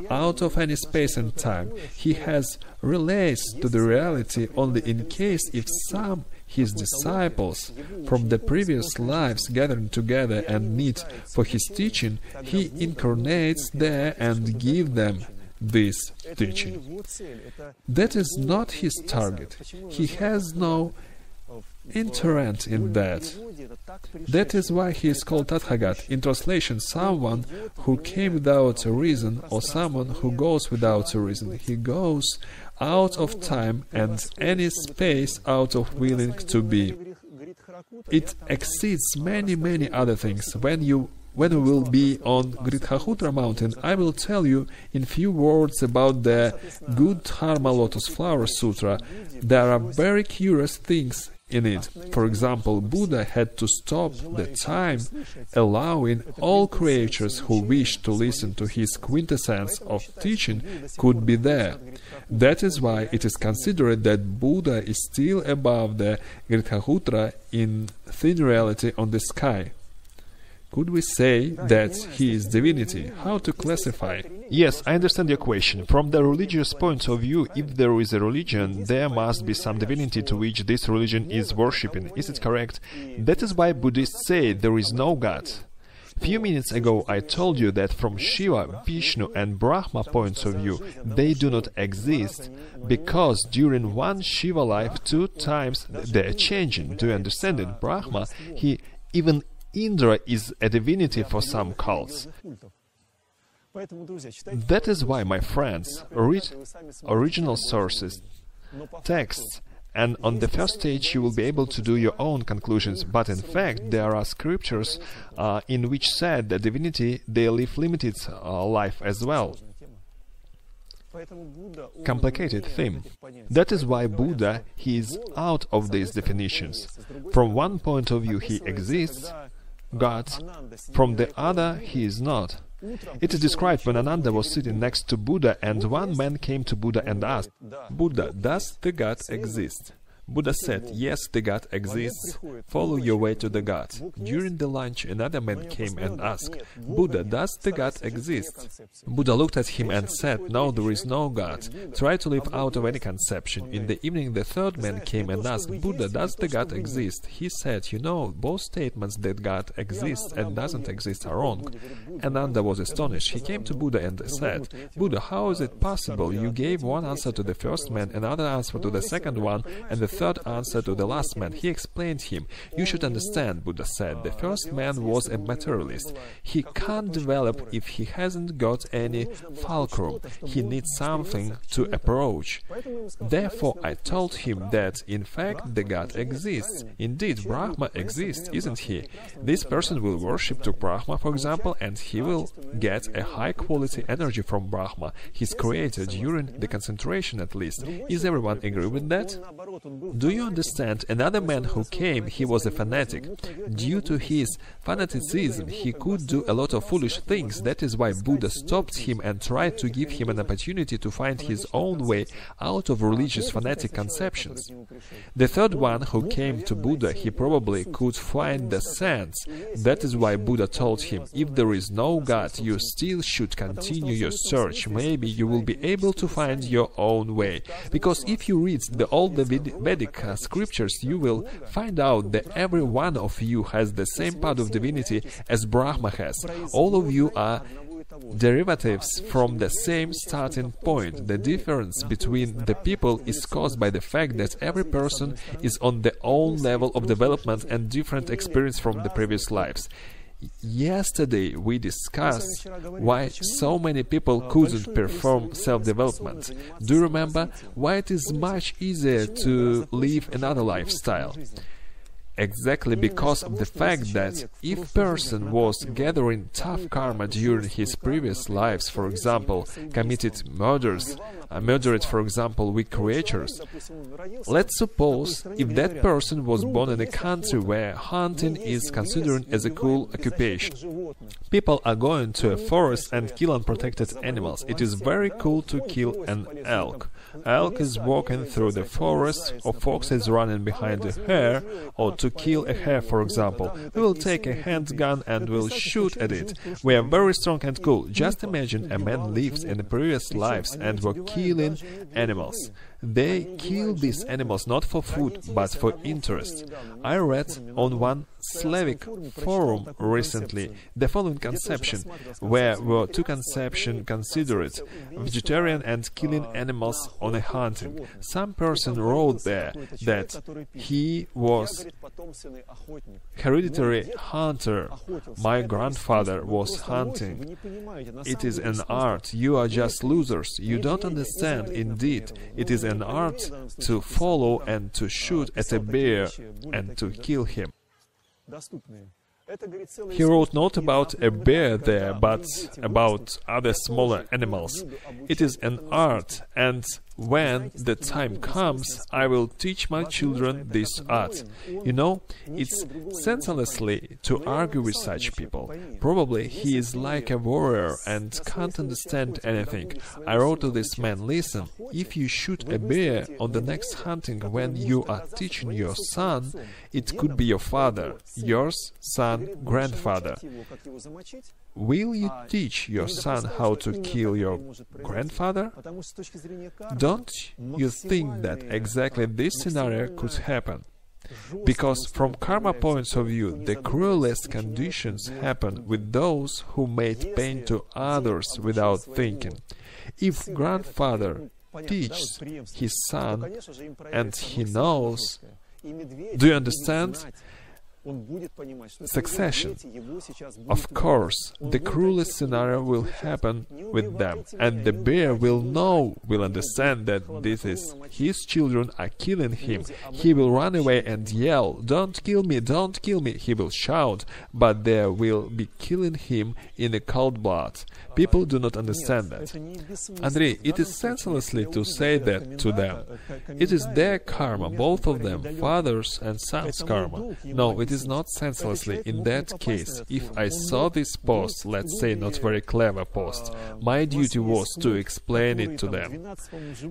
out of any space and time. He has relates to the reality only in case if some his disciples from the previous lives gathering together and need for his teaching, he incarnates there and give them this teaching. That is not his target. He has no interest in that. That is why he is called Tathagat. In translation, someone who came without a reason or someone who goes without a reason. He goes out of time and any space out of willing to be. It exceeds many other things. When we will be on Gridhahutra mountain, I will tell you in few words about the Good Dharma Lotus Flower Sutra. There are very curious things in it. For example, Buddha had to stop the time, allowing all creatures who wished to listen to his quintessence of teaching could be there. That is why it is considered that Buddha is still above the Gritahutra in thin reality on the sky. Could we say that he is divinity? How to classify? Yes, I understand your question. From the religious point of view, if there is a religion, there must be some divinity to which this religion is worshipping. Is it correct? That is why Buddhists say there is no God. Few minutes ago I told you that from Shiva, Vishnu and Brahma points of view, they do not exist, because during one Shiva life 2 times they are changing. Do you understand it? Brahma, even Indra is a divinity for some cults. That is why, my friends, read original sources, texts, and on the first stage you will be able to do your own conclusions. But in fact, there are scriptures in which said that divinity, they live limited life as well. Complicated theme. That is why Buddha, he is out of these definitions. From one point of view he exists, God, from the other he is not. It is described when Ananda was sitting next to Buddha and one man came to Buddha and asked, "Buddha, does the God exist?" Buddha said, "Yes, the God exists. Follow your way to the God." During the lunch, another man came and asked, "Buddha, does the God exist?" Buddha looked at him and said, "No, there is no God. Try to live out of any conception." In the evening, the third man came and asked, "Buddha, does the God exist?" He said, "You know, both statements that God exists and doesn't exist are wrong." Ananda was astonished. He came to Buddha and said, "Buddha, how is it possible? You gave one answer to the first man, another answer to the second one, and the third answer to the last man." He explained him. "You should understand," Buddha said, "the first man was a materialist. He can't develop if he hasn't got any fulcrum. He needs something to approach. Therefore, I told him that, in fact, the God exists. Indeed, Brahma exists, isn't he? This person will worship to Brahma, for example, and he will get a high-quality energy from Brahma, his creator, during the concentration at least. Is everyone agree with that? Do you understand? Another man who came, he was a fanatic. Due to his fanaticism, he could do a lot of foolish things. That is why Buddha stopped him and tried to give him an opportunity to find his own way out of religious fanatic conceptions. The third one who came to Buddha, he probably could find the sense. That is why Buddha told him, "If there is no God, you still should continue your search. Maybe you will be able to find your own way. Because if you read all the Vedic scriptures, you will find out that every one of you has the same part of divinity as Brahma has. All of you are derivatives from the same starting point. The difference between the people is caused by the fact that every person is on their own level of development and different experience from the previous lives. Yesterday we discussed why so many people couldn't perform self-development. Do you remember why it is much easier to live another lifestyle? Exactly because of the fact that if person was gathering tough karma during his previous lives, for example, committed murdered, for example, weak creatures. Let's suppose if that person was born in a country where hunting is considered as a cool occupation. People are going to a forest and kill unprotected animals. It is very cool to kill an elk. Elk is walking through the forest, or fox is running behind a hare, or to kill a hare, for example. We will take a handgun and will shoot at it. We are very strong and cool. Just imagine a man lives in the previous lives and were killing animals. They kill these animals not for food, but for interest. I read on one Slavic forum recently the following conception, where were two conceptions considered: vegetarian and killing animals on a hunting. Some person wrote there that he was hereditary hunter. My grandfather was hunting. It is an art. You are just losers. You don't understand. Indeed, it is an art to follow and to shoot at a bear and to kill him. He wrote not about a bear there, but about other smaller animals. It is an art, and when the time comes, I will teach my children this art. You know, it's senselessly to argue with such people. Probably he is like a warrior and can't understand anything. I wrote to this man, listen, if you shoot a bear on the next hunting when you are teaching your son, it could be your father, yours, son, grandfather. Will you teach your son how to kill your grandfather? Don't you think that exactly this scenario could happen? Because from karma points of view, the cruelest conditions happen with those who made pain to others without thinking. If grandfather teaches his son and he knows, do you understand? Succession. Of course, the cruelest scenario will happen with them, and the bear will understand that this is his children are killing him. He will run away and yell, "Don't kill me, don't kill me!" He will shout, but they will be killing him in a cold blood. People do not understand that. Andrey, it is senselessly to say that to them. It is their karma, both of them, father's and son's karma. No, it is not senselessly. In that case, if I saw this post, let's say not very clever post, my duty was to explain it to them.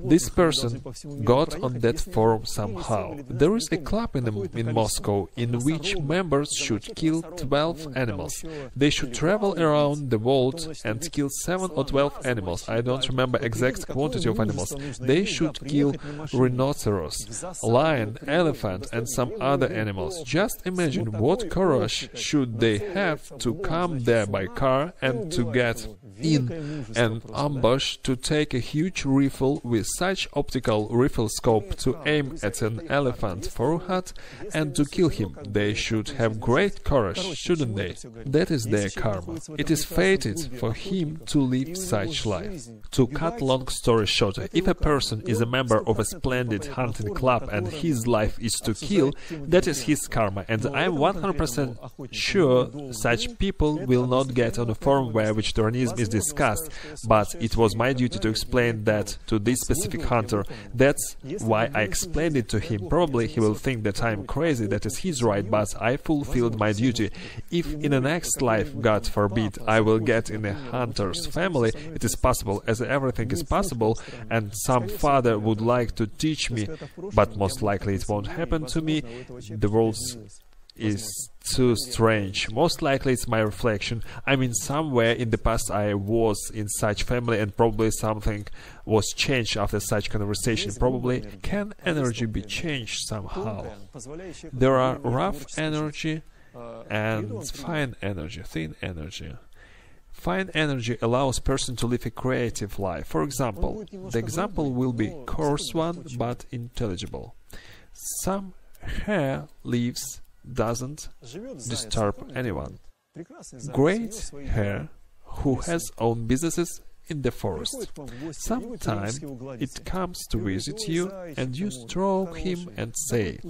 This person got on that forum somehow. There is a club in Moscow in which members should kill 12 animals. They should travel around the world and kill 7 or 12 animals. I don't remember exact quantity of animals. They should kill rhinoceros, lion, elephant and some other animals. Just imagine what courage should they have to come there by car and to get in an ambush, to take a huge rifle with such optical rifle scope to aim at an elephant forehead and to kill him. They should have great courage, shouldn't they? That is their karma. It is fated for him to live such life. To cut long story short, if a person is a member of a splendid hunting club and his life is to kill, that is his karma, and I am 100% sure such people will not get on a forum where vegetarianism is discussed, but it was my duty to explain that to this specific hunter. That's why I explained it to him. Probably he will think that I am crazy, that is his right, but I fulfilled my duty. If in the next life, God forbid, I will get in a hunter's family, it is possible, as everything is possible, and some father would like to teach me, but most likely it won't happen to me. The world is too strange. Most likely it's my reflection. I mean, somewhere in the past I was in such family and probably something was changed after such conversation. Probably can energy be changed somehow? There are rough energy and fine energy, thin energy. Fine energy allows person to live a creative life. For example, the example will be coarse one but intelligible. Some hair leaves doesn't disturb anyone. Great hair who has own businesses in the forest. Sometimes it comes to visit you and you stroke him and say,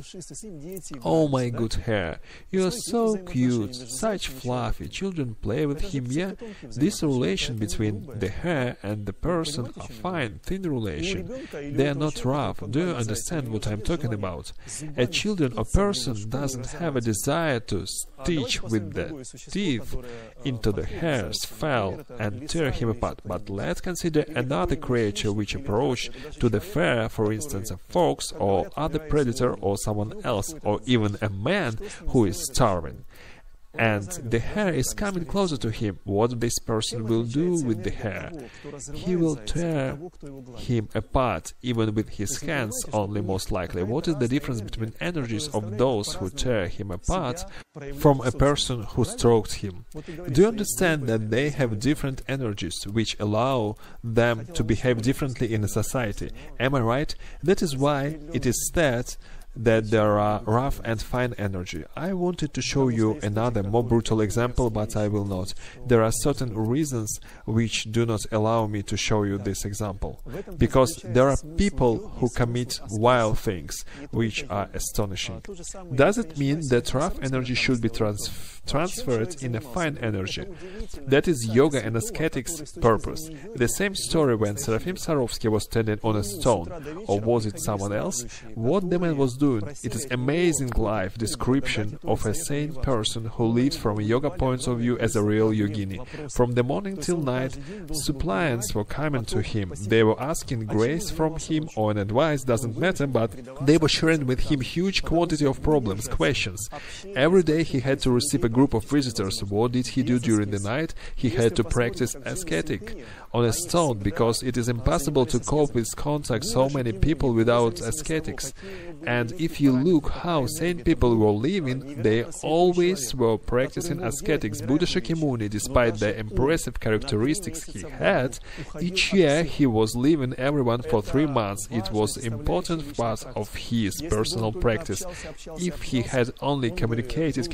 "Oh my good hair, you are so cute, such fluffy, children play with him." Yeah, this relation between the hair and the person are fine, thin relation. They are not rough. Do you understand what I'm talking about? A children or person doesn't have a desire to stitch with the teeth into the hair's fell and tear him apart. But let's consider another creature which approach to the fur, for instance a fox or other predator or someone else, or even a man who is starving. And the hare is coming closer to him. What this person will do with the hare? He will tear him apart, even with his hands only, most likely. What is the difference between energies of those who tear him apart from a person who stroked him? Do you understand that they have different energies, which allow them to behave differently in a society? Am I right? That is why it is said that there are rough and fine energy. I wanted to show you another more brutal example, but I will not. There are certain reasons which do not allow me to show you this example, because there are people who commit wild things which are astonishing. Does it mean that rough energy should be transferred in a fine energy? That is yoga and ascetics' purpose. The same story when Serafim Sarovsky was standing on a stone, or was it someone else? What the man was doing? It is amazing life description of a sane person who lives from a yoga point of view as a real yogini. From the morning till night, suppliants were coming to him. They were asking grace from him or an advice, doesn't matter, but they were sharing with him huge quantity of problems, questions. Every day he had to receive a group of visitors. What did he do during the night? He had to practice ascetic on a stone, because it is impossible to cope with contact so many people without ascetics. And if you look how sane people were living, they always were practicing ascetics. Buddha Shakyamuni, despite the impressive characteristics he had, each year he was leaving everyone for 3 months. It was an important part of his personal practice. If he had only communicated,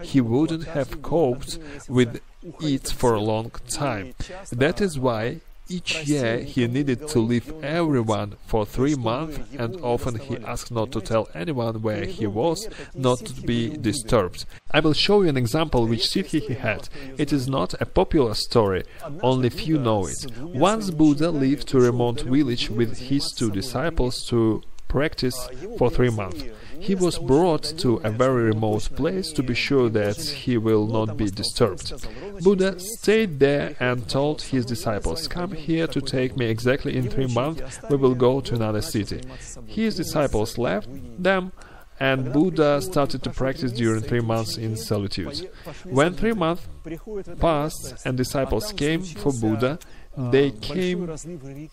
he wouldn't have coped with it for a long time. That is why each year he needed to leave everyone for 3 months, and often he asked not to tell anyone where he was, not to be disturbed. I will show you an example which siddhi he had. It is not a popular story, only few know it. Once Buddha lived to a remote village with his 2 disciples to practice for 3 months. He was brought to a very remote place to be sure that he will not be disturbed. Buddha stayed there and told his disciples, "Come here to take me exactly in 3 months, we will go to another city." His disciples left them, and Buddha started to practice during 3 months in solitude. When 3 months passed and disciples came for Buddha, they came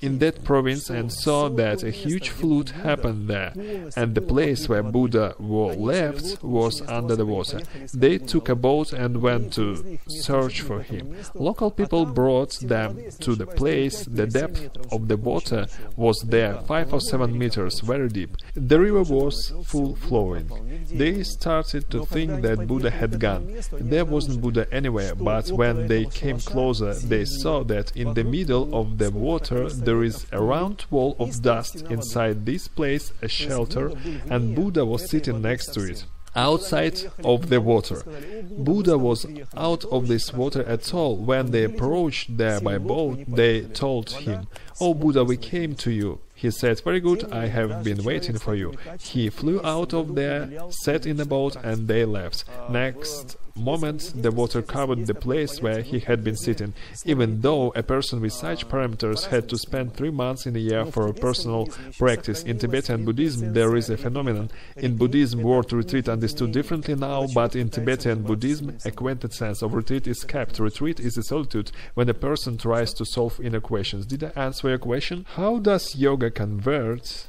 in that province and saw that a huge flood happened there, and the place where Buddha was left was under the water. They took a boat and went to search for him. Local people brought them to the place. The depth of the water was there 5 or 7 meters, very deep. The river was full flowing. They started to think that Buddha had gone. There wasn't Buddha anywhere, but when they came closer, they saw that in the middle of the water there is a round wall of dust. Inside this place a shelter, and Buddha was sitting next to it, outside of the water. Buddha was out of this water at all. When they approached there by boat, they told him, "Oh Buddha, we came to you." He said, "Very good, I have been waiting for you." He flew out of there, sat in the boat, and they left. Next moment the water covered the place where he had been sitting. Even though a person with such parameters had to spend 3 months in a year for a personal practice. In Tibetan Buddhism there is a phenomenon. In Buddhism word retreat understood differently now, but in Tibetan Buddhism a quintessence of retreat is kept. Retreat is a solitude when a person tries to solve inner questions. Did I answer your question? How does yoga convert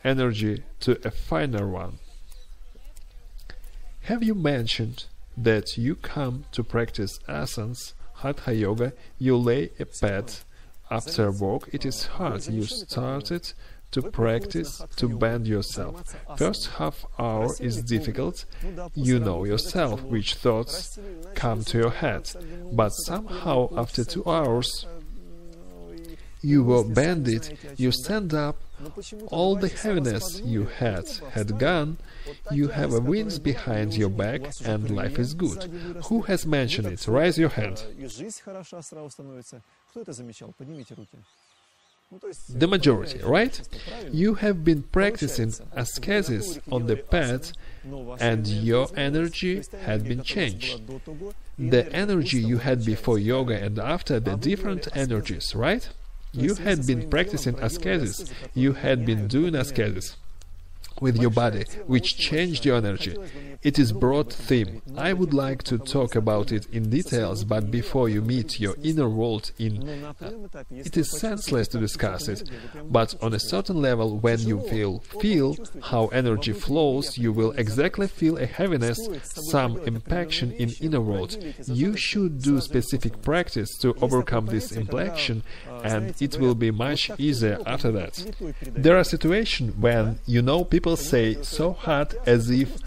energy to a finer one? Have you mentioned that you come to practice asanas, hatha yoga, you lay a pad after work? It is hard. You started to practice to bend yourself. First half hour is difficult. You know yourself which thoughts come to your head, but somehow after 2 hours you were bended, you stand up, all the heaviness you had gone, you have a wind behind your back, and life is good. Who has mentioned it? Raise your hand. The majority, right? You have been practicing ascesis on the pad, and your energy had been changed. The energy you had before yoga and after, the different energies, right? You had been practicing ascesis, you had been doing ascesis with your body, which changed your energy. It is broad theme. I would like to talk about it in details, but before you meet your inner world it is senseless to discuss it. But on a certain level, when you feel how energy flows, you will exactly feel a heaviness, some impaction in inner world. You should do specific practice to overcome this impaction, and it will be much easier after that. There are situations when, people say so hard as if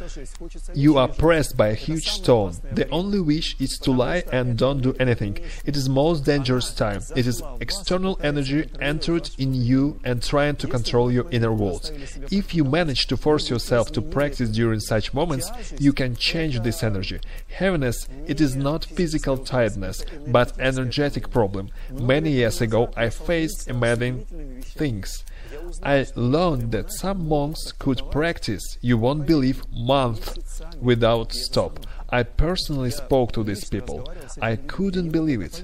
you are pressed by a huge stone. The only wish is to lie and don't do anything. It is most dangerous time. It is external energy entered in you and trying to control your inner world. If you manage to force yourself to practice during such moments, you can change this energy. Heaviness, it is not physical tiredness, but energetic problem. Many years ago, I faced amazing things. I learned that some monks could practice, you won't believe, months without stop. I personally spoke to these people. I couldn't believe it.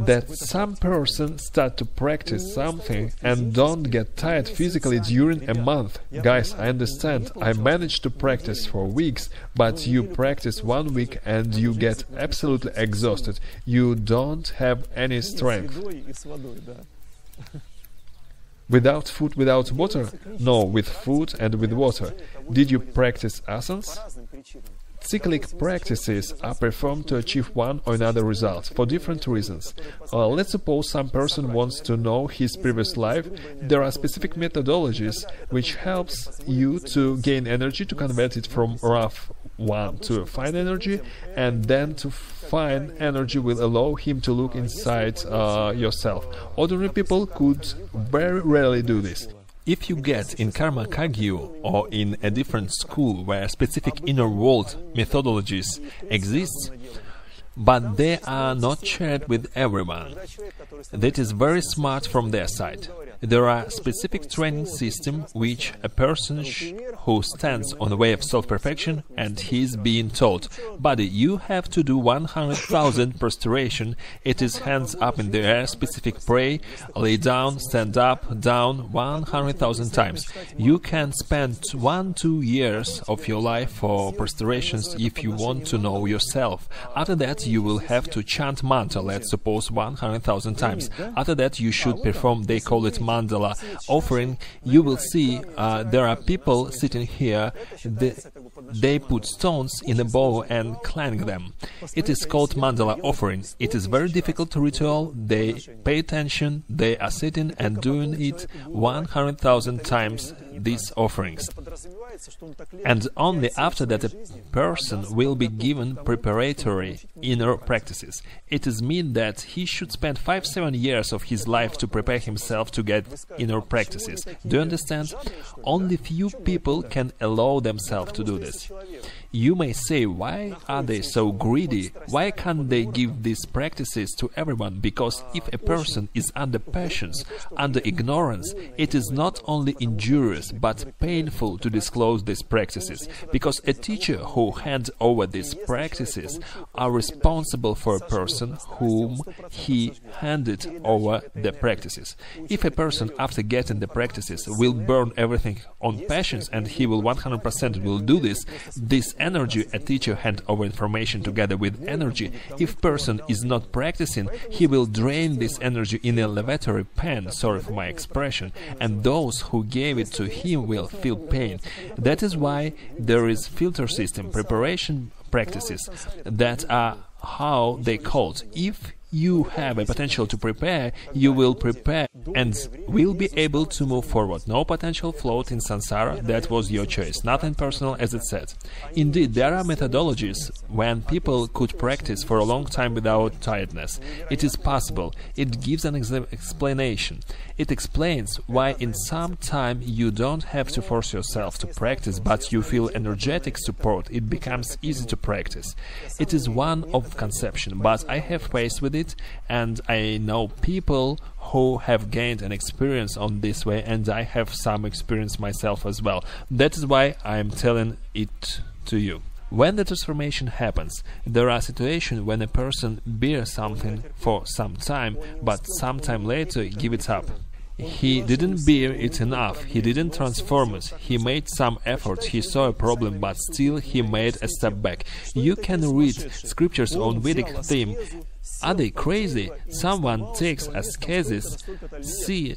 That some person start to practice something and don't get tired physically during a month. Guys, I understand, I managed to practice for weeks, but you practice 1 week and you get absolutely exhausted. You don't have any strength. Without food, without water? No, with food and with water. Did you practice asanas? Cyclic practices are performed to achieve one or another result, for different reasons. Let's suppose some person wants to know his previous life. There are specific methodologies which helps you to gain energy, to convert it from rough one to a fine energy, and then to fine energy will allow him to look inside yourself. Ordinary people could very rarely do this. If you get in Karma Kagyu or in a different school where specific inner world methodologies exist, but they are not shared with everyone, that is very smart from their side. There are specific training systems which a person who stands on the way of self-perfection and he is being told, buddy, you have to do 100,000 prostration, it is hands up in the air, specific pray, lay down, stand up, down 100,000 times. You can spend 1-2 years of your life for prostrations if you want to know yourself. After that you will have to chant mantra, let's suppose 100,000 times. After that you should perform, they call it mandala offering. You will see there are people sitting here, they put stones in a bowl and clang them. It is called mandala offering. It is very difficult ritual. They pay attention, they are sitting and doing it 100,000 times, these offerings. And only after that a person will be given preparatory inner practices. It is mean that he should spend 5-7 years of his life to prepare himself to get inner practices. Do you understand? Only few people can allow themselves to do this. You may say, why are they so greedy? Why can't they give these practices to everyone? Because if a person is under passions, under ignorance, it is not only injurious but painful to disclose these practices, because a teacher who hands over these practices are responsible for a person whom he handed over the practices. If a person after getting the practices will burn everything on passions and he will 100% will do this energy, a teacher hand over information together with energy. If person is not practicing, he will drain this energy in a lavatory pan, sorry for my expression, and those who gave it to him will feel pain. That is why there is filter system, preparation practices that are how they called. If you have a potential to prepare, you will prepare and will be able to move forward. No potential float in samsara, that was your choice, nothing personal as it said. Indeed, there are methodologies when people could practice for a long time without tiredness. It is possible. It gives an explanation. It explains why in some time you don't have to force yourself to practice, but you feel energetic support. It becomes easy to practice. It is one of conception, but I have faced with it, and I know people who have gained an experience on this way, and I have some experience myself as well. That is why I am telling it to you. When the transformation happens, there are situations when a person bears something for some time, but sometime later give it up. He didn't bear it enough, he didn't transform it, he made some effort, he saw a problem, but still he made a step back. You can read scriptures on Vedic theme. Are they crazy? Someone takes ascesis,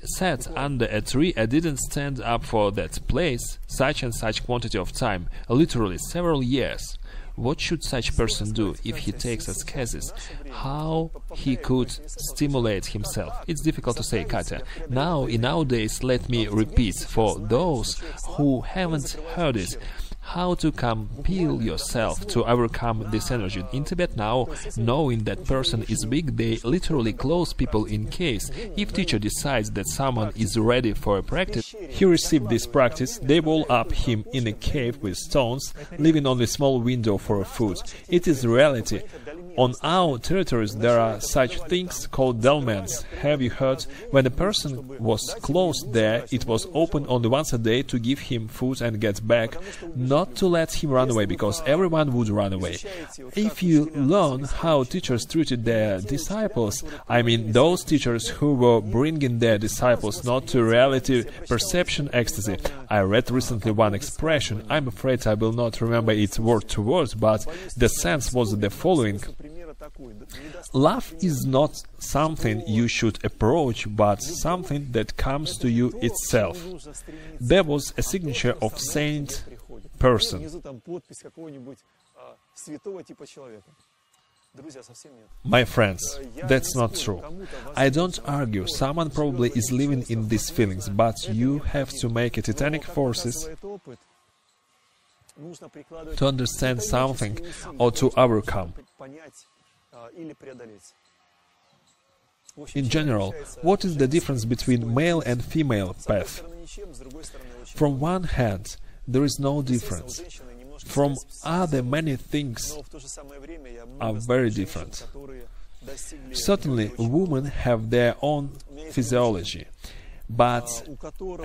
sat under a tree and didn't stand up for that place such and such quantity of time, literally several years. What should such person do if he takes ascesis? How he could stimulate himself? It's difficult to say, Katya. Now, in nowadays, let me repeat for those who haven't heard it. How to compel yourself to overcome this energy. In Tibet now, knowing that person is weak, they literally close people in case. If teacher decides that someone is ready for a practice, he received this practice, they wall up him in a cave with stones, leaving only small window for food. It is reality. On our territories there are such things called dolmens. Have you heard? When a person was closed there, it was open only once a day to give him food and get back, not to let him run away, because everyone would run away. If you learn how teachers treated their disciples, I mean those teachers who were bringing their disciples not to reality, perception, ecstasy. I read recently one expression, I'm afraid I will not remember it word to word, but the sense was the following. Love is not something you should approach, but something that comes to you itself. There was a signature of saint person. My friends, that's not true. I don't argue, someone probably is living in these feelings, but you have to make it titanic forces to understand something or to overcome. In general, what is the difference between male and female path? From one hand, there is no difference. From other, many things are very different. Certainly, women have their own physiology. But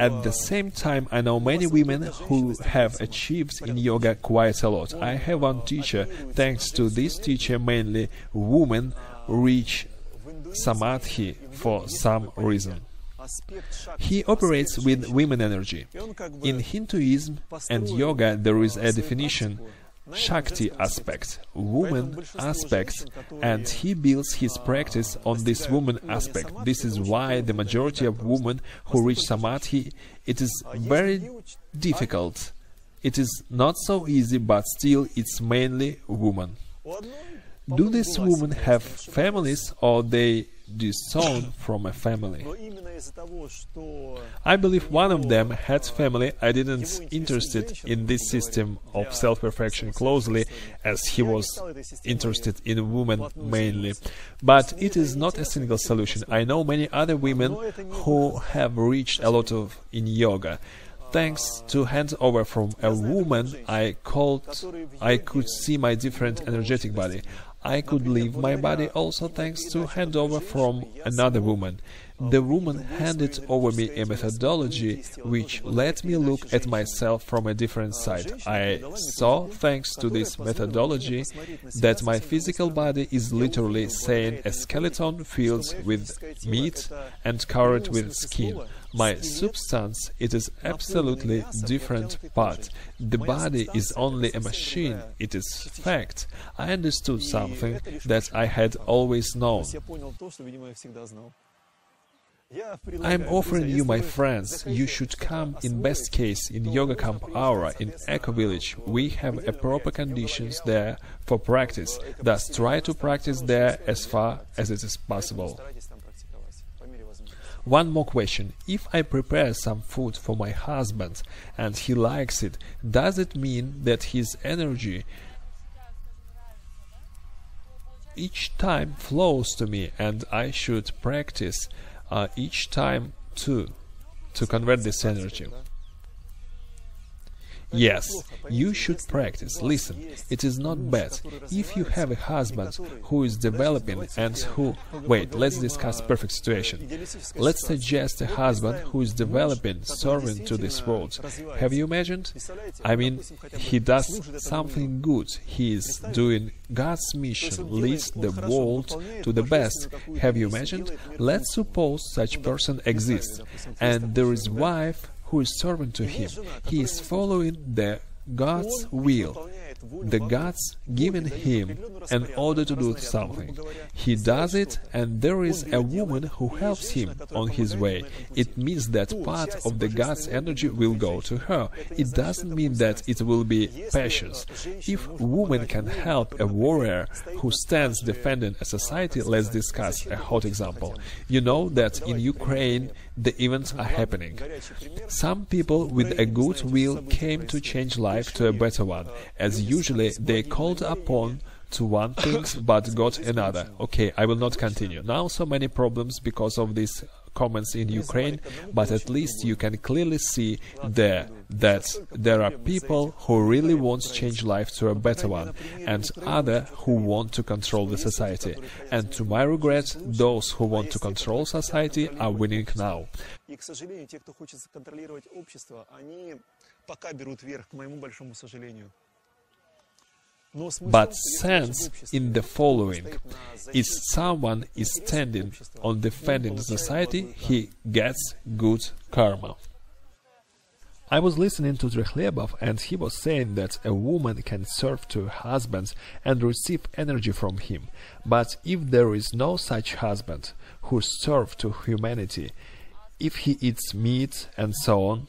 at the same time, I know many women who have achieved in yoga quite a lot. I have one teacher, thanks to this teacher mainly women reach samadhi for some reason. He operates with women energy. In Hinduism and yoga there is a definition, Shakti aspect, woman aspect, and he builds his practice on this woman aspect. This is why the majority of women who reach samadhi, it is very difficult. It is not so easy, but still it's mainly women. Do these women have families or they disown from a family? I believe one of them had family. I didn't interested in this system of self-perfection closely, as he was interested in women mainly. But it is not a single solution. I know many other women who have reached a lot of in yoga. Thanks to handover from a woman, I could see my different energetic body. I could leave my body also thanks to handover from another woman. The woman handed over me a methodology which let me look at myself from a different side. I saw, thanks to this methodology, that my physical body is literally saying a skeleton filled with meat and covered with skin. My substance, it is absolutely different part. The body is only a machine, it is fact. I understood something that I had always known. I am offering you, my friends, you should come in best case in Yoga Camp Aura in Eco Village. We have a proper conditions there for practice, thus try to practice there as far as it is possible. One more question. If I prepare some food for my husband and he likes it, does it mean that his energy each time flows to me and I should practice each time to convert this energy? Yes, you should practice. Listen, it is not bad. If you have a husband who is developing and who... Wait, let's discuss perfect situation. Let's suggest a husband who is developing, serving to this world. Have you imagined? I mean, he does something good. He is doing God's mission, leads the world to the best. Have you imagined? Let's suppose such person exists, and there is wife who is serving to him. He is following the God's will. the gods given him an order to do something. He does it, and there is a woman who helps him on his way. It means that part of the god's energy will go to her. It doesn't mean that it will be precious. If woman can help a warrior who stands defending a society, let's discuss a hot example. You know that in Ukraine the events are happening. Some people with a good will came to change life to a better one. As usually they called upon to one thing but got another. Okay, I will not continue. Now so many problems because of these comments in Ukraine, but at least you can clearly see there that there are people who really want to change life to a better one, and other who want to control the society. And to my regret, those who want to control society are winning now. But sense in the following: if someone is standing on defending the society, he gets good karma. I was listening to Trikhlebov, and he was saying that a woman can serve to her husband and receive energy from him. But if there is no such husband who serves to humanity, if he eats meat and so on,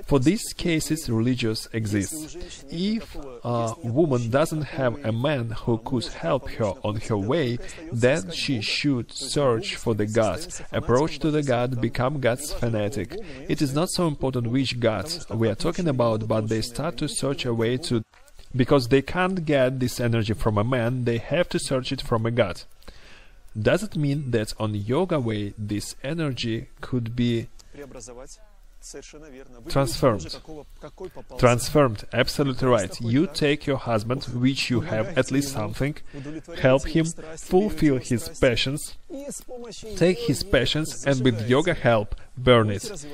for these cases, religious exists. If a woman doesn't have a man who could help her on her way, then she should search for the God, approach to the God, become God's fanatic. It is not so important which God we are talking about, but they start to search a way to... Because they can't get this energy from a man, they have to search it from a God. Does it mean that on yoga way this energy could be transformed, absolutely right. You take your husband, which you have at least something, help him fulfill his passions, take his passions, and with yoga help burn it.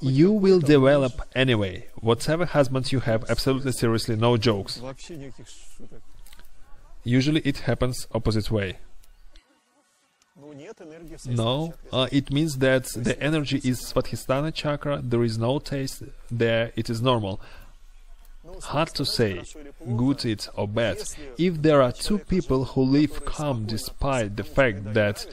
You will develop anyway. Whatever husband you have, absolutely seriously, no jokes. Usually it happens opposite way. No, it means that the energy is Svadhisthana chakra, there is no taste there, it is normal. Hard to say, good it or bad. If there are two people who live calm despite the fact that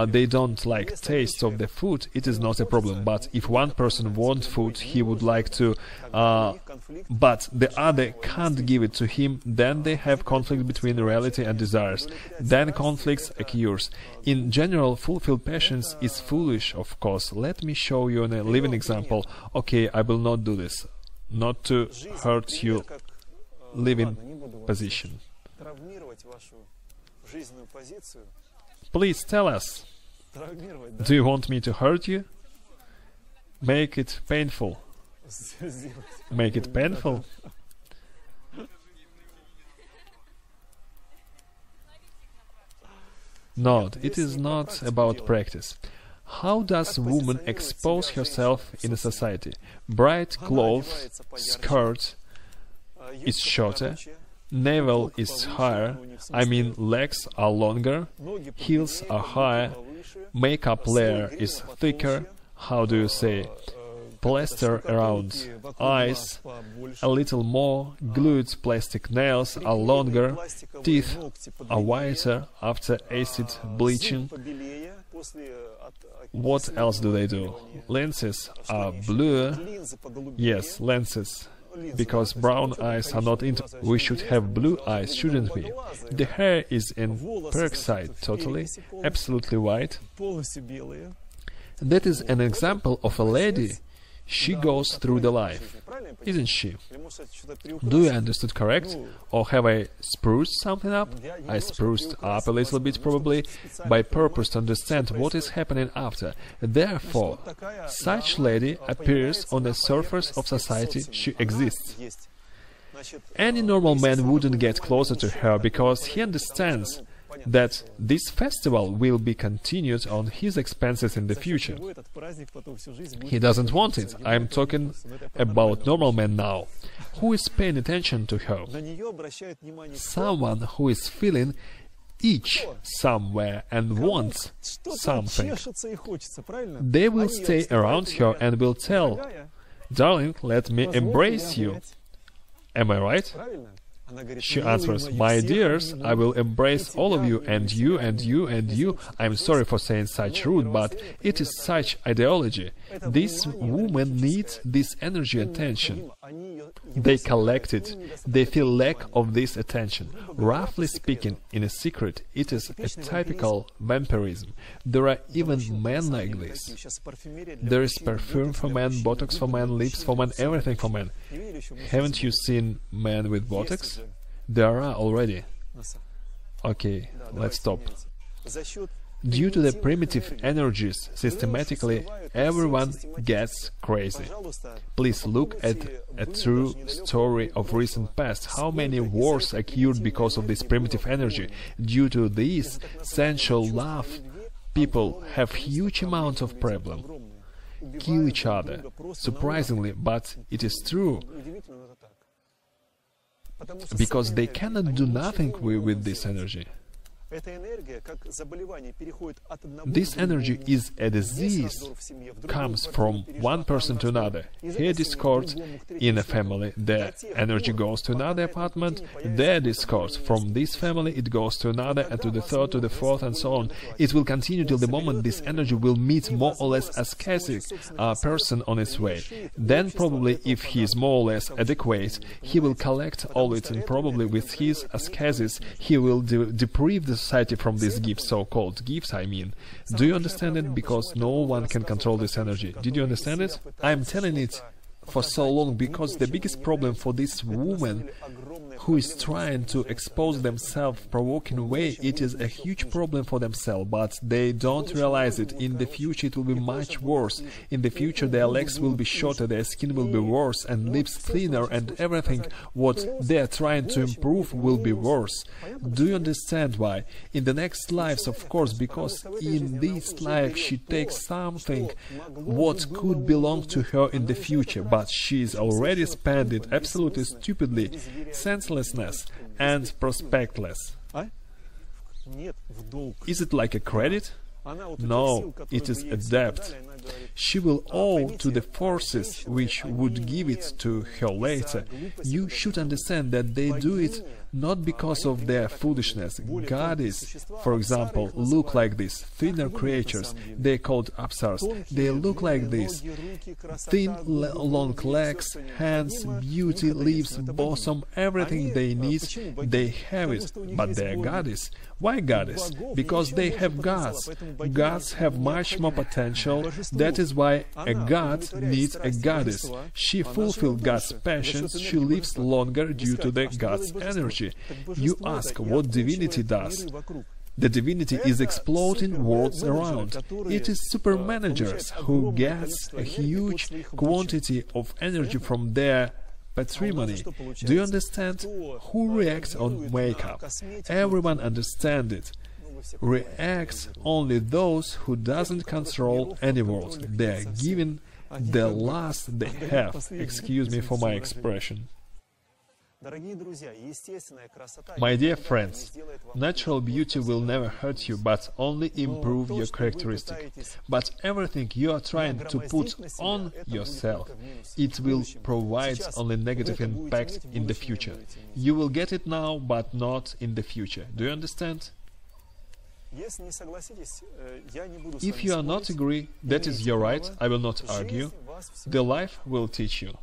they don't like taste of the food, it is not a problem. But if one person wants food, he would like to, but the other can't give it to him, then they have conflict between reality and desires. Then conflicts occurs. In general, fulfilled passions is foolish, of course. Let me show you a living example. Okay, I will not do this. Not to hurt your living position. Please tell us. Do you want me to hurt you? Make it painful. Make it painful. No, it is not about practice. How does woman expose herself in a society? Bright clothes, skirt is shorter, navel is higher, I mean legs are longer, heels are higher, makeup layer is thicker, how do you say, plaster around eyes, a little more, glued plastic nails are longer, teeth are whiter after acid bleaching. What else do they do? Lenses are bluer. Yes, lenses. Because brown eyes are not into... We should have blue eyes, shouldn't we? The hair is in peroxide, totally, absolutely white. That is an example of a lady. She goes through the life, isn't she? Do you understood correct? Or have I spruced something up? I spruced up a little bit probably, by purpose to understand what is happening after. Therefore, such lady appears on the surface of society, she exists. Any normal man wouldn't get closer to her, because he understands that this festival will be continued on his expenses in the future. He doesn't want it. I am talking about normal men now. Who is paying attention to her? Someone who is feeling itch somewhere and wants something. They will stay around her and will tell, "Darling, let me embrace you." Am I right? She answers, my dears, I will embrace all of you, and you, and you, and you. I'm sorry for saying such rude, but it is such ideology. This woman needs this energy attention. They collect it. They feel lack of this attention. Roughly speaking, in a secret, it is a typical vampirism. There are even men like this. There is perfume for men, Botox for men, lips for men, everything for men. Haven't you seen men with Botox? There are already. Okay, let's stop. Due to the primitive energies, systematically everyone gets crazy. Please look at a true story of recent past. How many wars occurred because of this primitive energy? Due to this sensual love, people have huge amount of problem. Kill each other. Surprisingly, but it is true. Because they cannot do nothing with this energy. This energy is a disease, comes from one person to another. Here discord in a family, the energy goes to another apartment, there discord. From this family it goes to another, and to the third, to the fourth, and so on. It will continue till the moment this energy will meet more or less ascetic person on its way. Then probably, if he is more or less adequate, he will collect all it, and probably with his ascesis he will deprive the society from these gifts, so-called gifts, I mean. Do you understand it? Because no one can control this energy. Did you understand it? I'm telling it for so long because the biggest problem for this woman who is trying to expose themselves provoking way, it is a huge problem for themselves, but they don't realize it. In the future it will be much worse. In the future their legs will be shorter, their skin will be worse, and lips thinner, and everything what they are trying to improve will be worse. Do you understand why? In the next lives, of course, because in this life she takes something what could belong to her in the future, but she is already spent it absolutely stupidly, senselessness and prospectless. Is it like a credit? No, it is a debt. She will owe to the forces which would give it to her later. You should understand that they do it not because of their foolishness. Goddesses, for example, look like this. Thinner creatures, they are called apsars. They look like this. Thin, long legs, hands, beauty, lips, bosom, everything they need, they have it. But they are goddesses. Why goddess? Because they have gods. Gods have much more potential. That is why a god needs a goddess. She fulfills God's passions. She lives longer due to the god's energy. You ask what divinity does. The divinity is exploding worlds around. It is super managers who gets a huge quantity of energy from their patrimony. Do you understand? Who reacts on makeup? Everyone understands it. Reacts only those who doesn't control any world. They are giving the last they have. Excuse me for my expression. My dear friends, natural beauty will never hurt you, but only improve your characteristic. But everything you are trying to put on yourself, it will provide only negative impact in the future. You will get it now, but not in the future. Do you understand? If you are not agree, that is your right, I will not argue. The life will teach you.